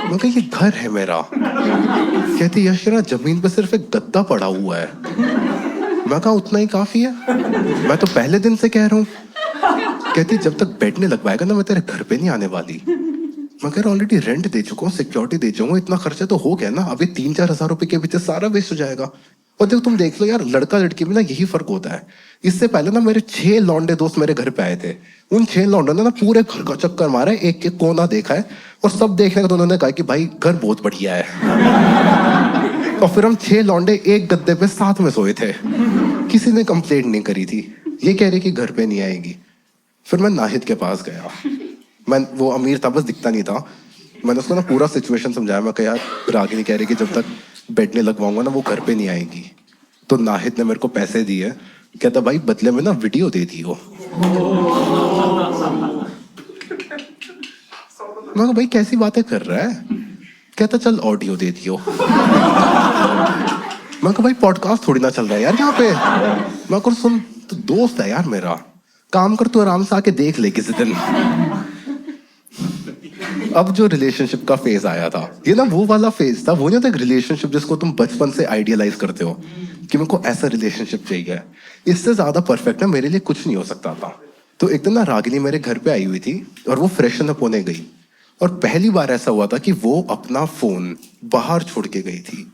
मैं कहा ये घर है मेरा। कहती यश ना जमीन पे सिर्फ एक गद्दा पड़ा हुआ है। मैं कहा उतना ही काफी है, मैं तो पहले दिन से कह रहा हूँ। कहती जब तक बेड नहीं लगवाएगा ना मैं तेरे घर पे नहीं आने वाली। मैं कह रहा ऑलरेडी रेंट दे चुका हूँ, सिक्योरिटी दे चुका हूँ, इतना खर्चा तो हो गया ना, अभी 3-4 हजार रुपए के पीछे सारा वेस्ट हो जाएगा। और देखो तुम देख लो यार, लड़का लड़की में ना यही फर्क होता है। इससे पहले ना मेरे 6 लौंडे दोस्त मेरे घर पे आए थे, उन 6 लौंडों ने ना पूरे घर का चक्कर मारा है, एक एक कोना देखा है, और सब देखने का तो उन्होंने कहा कि भाई घर बहुत बढ़िया है। और फिर हम 6 लौंडे एक गद्दे पे साथ में सोए थे, किसी ने कंप्लेंट नहीं करी थी। ये कह रही कि घर पे नहीं आएगी। फिर मैं नाहिद के पास गया, वो अमीर था बस दिखता नहीं था। मैंने उसको ना पूरा सिचुएशन समझाया। मैं कहा यार रागिनी कह रही कि जब तक बेड नहीं लगवाऊंगा ना वो घर पे नहीं आएगी। तो नाहिद ने मेरे को पैसे दिए, कहता भाई बदले में ना वीडियो दे दी हो। मैं कहा भाई कैसी बातें कर रहा है? कहता चल ऑडियो दे दियो। मैं कहा भाई पॉडकास्ट थोड़ी ना चल रहा है यार यहाँ पे। मैं कहा सुन तो दोस्त है यार मेरा, काम कर तू आराम से आके देख ले किसी दिन। अब जो रिलेशनशिप का फेज आया था, ये ना वो वाला फेज था, वो नहीं होता एक रिलेशनशिप जिसको तुम बचपन से आइडियलाइज करते हो कि मेरे को ऐसा रिलेशनशिप चाहिए, इससे ज्यादा परफेक्ट ना मेरे लिए कुछ नहीं हो सकता था। तो एक दिन ना रागिनी मेरे घर पे आई हुई थी और वो फ्रेशन अप होने गई, और पहली बार ऐसा हुआ था कि वो अपना फोन बाहर छोड़ के गई थी।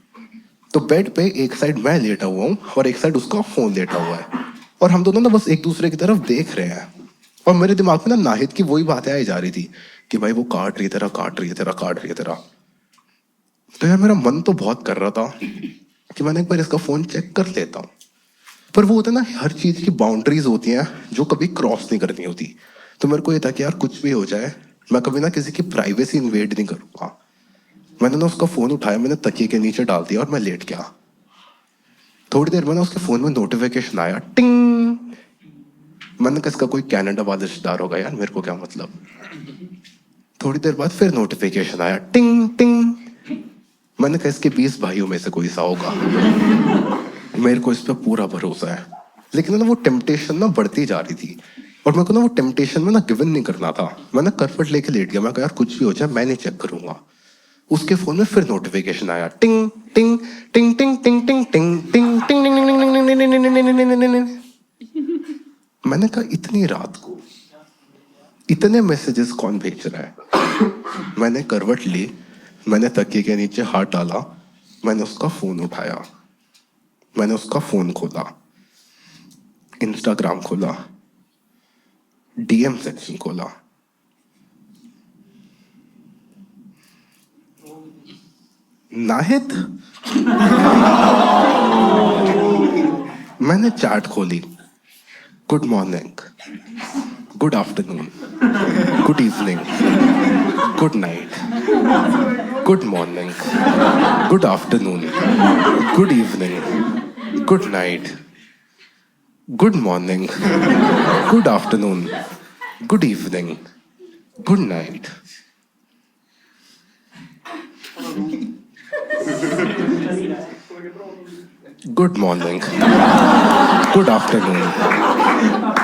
तो बेड पे एक साइड मैं लेटा हुआ हूँ और एक साइड उसका फोन लेटा हुआ है, और हम दोनों ना बस एक दूसरे की तरफ देख रहे हैं। और मेरे दिमाग में ना नाहिद की वही बातें आई जा रही थी कि भाई वो काट रही है तेरा, काट रही है तेरा, काट रही है तेरा। तो यार मेरा मन तो बहुत कर रहा था कि मैंने एक बार इसका फोन चेक कर लेता हूँ, पर वो होता है ना, हर चीज की बाउंड्रीज होती हैं जो कभी क्रॉस नहीं करनी होती। तो मेरे को ये था कि यार कुछ भी हो जाए, मैं कभी ना किसी की प्राइवेसी इन्वेड नहीं करूंगा। मैंने ना उसका फोन उठाया, मैंने तकिए के नीचे डाल दिया और मैं लेट गया। थोड़ी देर में ना उसके फोन में नोटिफिकेशन आया, टिंग। मैंने कहा इसका कोई कनाडा वाला रिश्तेदार होगा यार, मेरे को क्या मतलब। थोड़ी देर बाद फिर नोटिफिकेशन आया, टिंग टिंग। मैंने कहा इसके 20 भाइयों में से कोई सा होगा। मेरे को इस पे पूरा भरोसा है। लेकिन ना वो टेम्पटेशन ना बढ़ती जा रही थी, और मेरे को ना वो टेम्पटेशन में ना गिवन नहीं करना था। मैं ना करवट लेके लेट गया, मैं कहा यार कुछ भी हो जाए मैं नहीं चेक करूंगा। उसके फोन में फिर नोटिफिकेशन आया, टिंग टिंग टिंग टिंग टिंग टिंग टिंग टिंग टिंग। मैंने कहा इतनी रात को इतने मैसेजेस कौन भेज रहा है। मैंने करवट ली, मैंने तकिए के नीचे हाथ डाला, मैंने उसका फोन उठाया, मैंने उसका फोन खोला, इंस्टाग्राम खोला, डीएम सेक्शन खोला। नाहिद, मैंने चैट खोली, good morning, good afternoon, good evening, good night, good morning, good afternoon, good evening, good night, good morning, good afternoon, good evening, good night. Good morning, good afternoon,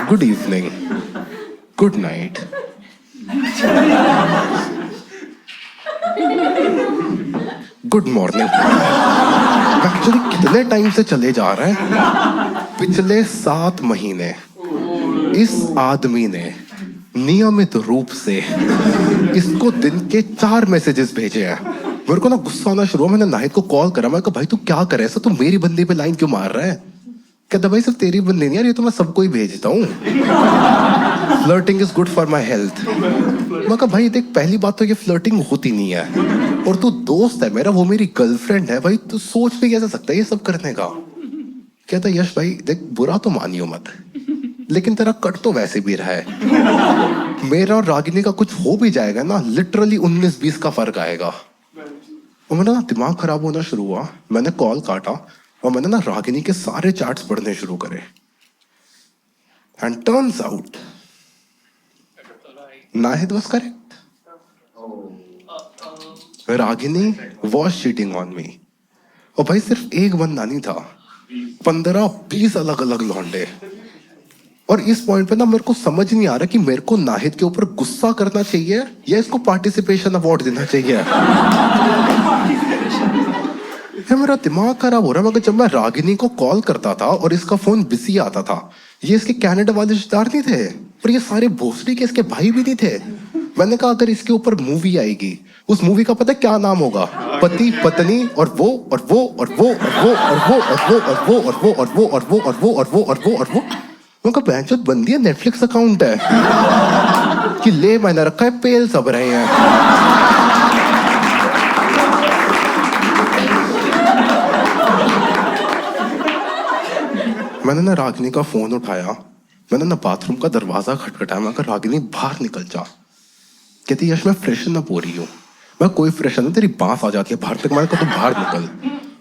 good evening, good night. Good morning. Actually कितने टाइम से चले जा रहे हैं, पिछले 7 महीने इस आदमी ने नियमित रूप से इसको दिन के 4 मैसेजेस भेजे हैं। मेरे को ना गुस्सा आना शुरू हुआ, मैंने नाहिद को कॉल करा, मैं कहा भाई तू क्या कर रहा है, ऐसा तू मेरी बंदी पे लाइन क्यों मार रहा है। कहता भाई सिर्फ तेरी बंदी नहीं यार, ये तो मैं सबको ही भेजता हूँ। Flirting is good for my health. मैं कहा भाई देख, पहली बात तो ये फ्लर्टिंग होती नहीं है, और तू दोस्त है मेरा, वो मेरी गर्लफ्रेंड है भाई, तू सोच भी कैसे सकता है ये सब करने का। कहता यश भाई देख, बुरा तो मानियो मत, लेकिन तेरा कट तो वैसे भी रहा है। मेरा और रागिनी का कुछ हो भी जाएगा ना, लिटरली 19-20 का फर्क आएगा। और मेरा ना दिमाग खराब होना शुरू हुआ, मैंने कॉल काटा और मैंने ना रागिनी के सारे चैट्स पढ़ने शुरू करे। And turns out Nahid was correct. Ragini was cheating on me. और भाई सिर्फ एक बंदा नहीं था, 15-20 अलग अलग लौंडे। और इस पॉइंट पे ना मेरे को समझ नहीं आ रहा कि मेरे को नाहिद के ऊपर गुस्सा करना चाहिए या इसको पार्टिसिपेशन अवार्ड देना चाहिए। मेरा दिमाग खराब हो रहा है। मगर जब मैं रागिनी को कॉल करता था और इसका फोन बिजी आता था, ये इसके कनाडा वाले रिश्तेदार नहीं थे, और ये सारे भोसड़ी के इसके भाई भी नहीं थे। मैंने कहा अगर इसके ऊपर मूवी आएगी, उस मूवी का पता है क्या नाम होगा, पति पत्नी और वो और वो और वो और वो और वो और वो और वो और वो और वो और वो और वो और वो और वो और वो। उनका बैंचोत बंदी है, नेटफ्लिक्स अकाउंट है कि ले मैंने रखा है, पेल सब रहे हैं। मैंने ना रागिनी का फोन उठाया, मैंने ना बाथरूम का दरवाजा खटखटाया, मैं कहा रागिनी बाहर निकल जा। कहती यश मैं फ्रेशन अप हो रही हूँ। मैं कोई फ्रेशन नहीं, तेरी बांस आ जाती है बाहर तक। मैंने कहा तू बाहर निकल।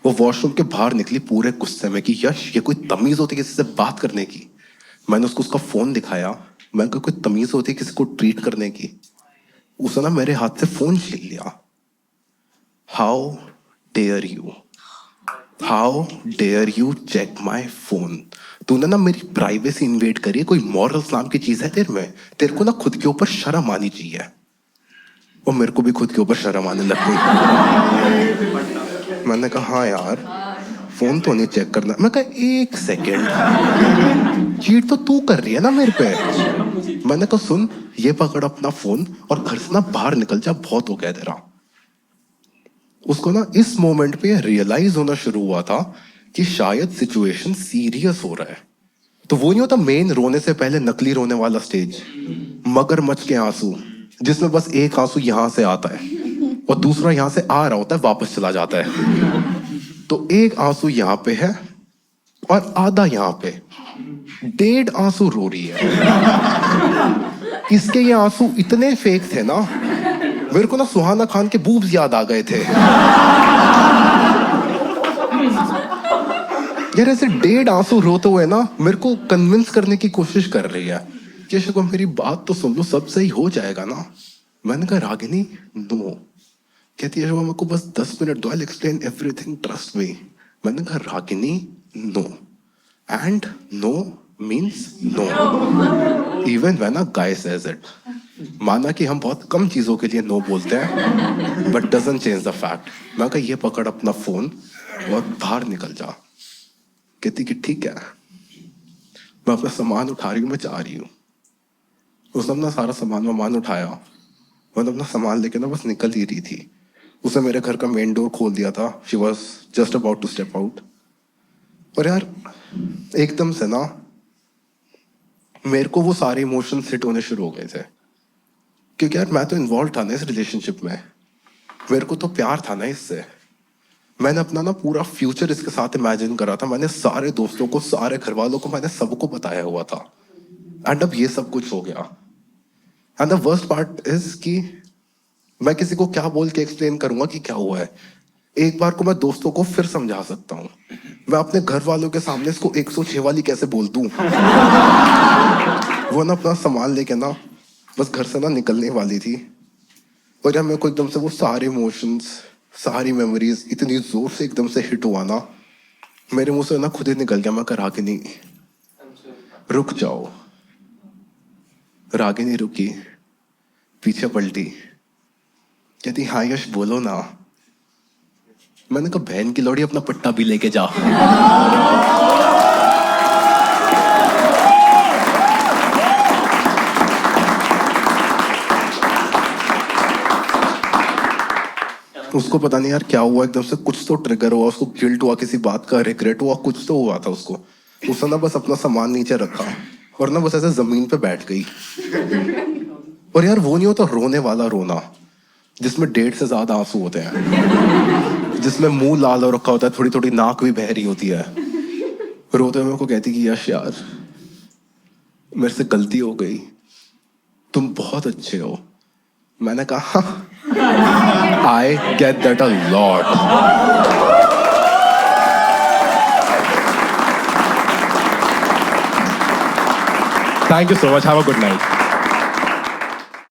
वो वॉशरूम के बाहर निकली पूरे गुस्से में कि यश ये कोई तमीज होती है किसी से बात करने की। मैंने उसको उसका फोन दिखाया, मैं कोई तमीज होती है किसी को ट्रीट करने की। उसने ना मेरे हाथ से फोन छीन लिया। How dare you, how dare you check my phone. तूने ना मेरी प्राइवेसी इन्वेड करी है, कोई मॉरल्स नाम की चीज है तेरे में, तेरे को ना खुद के ऊपर शर्म आनी चाहिए। और मेरे को भी खुद के ऊपर शर्म आने लग गई। मैंने कहा हाँ यार, फोन तो नहीं चेक करना। मैं कहा एक सेकेंड, चीट तो तू कर रही है ना मेरे पे। मैंने कहा सुन, ये पकड़ अपना फोन और घर से ना बाहर निकल जा, बहुत हो गया तेरा। उसको ना इस मोमेंट पे रियलाइज होना शुरू हुआ था कि शायद सिचुएशन सीरियस हो रहा है। तो वो नहीं होता मेन रोने से पहले नकली रोने वाला स्टेज, मगरमच्छ के आंसू, जिसमें बस एक आंसू यहां से आता है और दूसरा यहां से आ रहा होता है, वापस चला जाता है। तो एक आंसू यहां पे है और आधा यहां पे, 1.5 आंसू रो रही है। इसके ये आंसू इतने फेक थे ना, मेरे को ना सुहाना खान के बूब्स याद आ गए थे। यार ऐसे 1.5 आंसू रोते हुए ना मेरे को कन्विंस करने की कोशिश कर रही है कि शको मेरी बात तो सुन लो, सब सही हो जाएगा ना। मैंने कहा रागिनी नो। कहती है मेरे को बस 10 मिनट दो, I explain everything, trust me. मैंने कहा Ragini no, and no means no, even when a guy says it. माना कि हम बहुत कम चीजों के लिए नो बोलते हैं, but doesn't change the fact. मैं कहा ये पकड़ अपना फोन और बाहर निकल जा। कहती कि ठीक है, मैं अपना सामान उठा रही हूँ, मैं जा रही हूँ। उसने अपना सारा सामान उठाया, मैंने अपना सामान लेके ना बस निकल ही रही थी। उसने मेरे घर का मेन डोर खोल दिया था। She was just about to step out. और यार एकदम से ना मेरे को वो सारे इमोशंस हिट होने शुरू हो गए थे, क्योंकि यार मैं तो इन्वॉल्व था ना इस रिलेशनशिप में, मेरे को तो प्यार था ना इससे। मैंने अपना ना पूरा फ्यूचर इसके साथ इमेजिन करा था। मैंने सारे दोस्तों को, सारे घर वालों को, मैंने सबको बताया हुआ था। एंड अब ये सब कुछ हो गया। And the worst part is कि मैं किसी को क्या बोल के एक्सप्लेन करूंगा कि क्या हुआ है। एक बार को मैं दोस्तों को फिर समझा सकता हूँ, मैं अपने घर वालों के सामने इसको 106 वाली कैसे बोल दूं। वो ना अपना सामान लेके ना बस घर से ना निकलने वाली थी, और यार मेरे को एकदम से वो सारे इमोशंस, सारी मेमोरीज इतनी जोर से एकदम से हिट हुआ ना, मेरे मुंह से ना खुद ही निकल गया। मैं कहा रागिनी रुक जाओ। रागिनी रुकी, पीछे पलटी, कहती हाँ यश बोलो ना। मैंने कहा बहन की लौड़ी अपना पट्टा भी लेके जा। उसको पता नहीं यार क्या हुआ, एकदम से कुछ तो ट्रिगर हुआ, उसको गिल्ट हुआ, किसी बात का रिग्रेट हुआ, कुछ तो हुआ था उसको। उसने ना बस अपना सामान नीचे रखा और ना बस ऐसे जमीन पे बैठ गई। और यार वो नहीं होता रोने वाला रोना जिसमें 1.5 से ज्यादा आंसू होते हैं, जिसमें मुंह लाल हो रखा होता है, थोड़ी थोड़ी नाक भी बह रही होती है। रोते हुए मेरे को कहती कि यश यार मेरे से गलती हो गई, तुम बहुत अच्छे हो। मैंने कहा I get that a lot. Thank you so much, have a good night.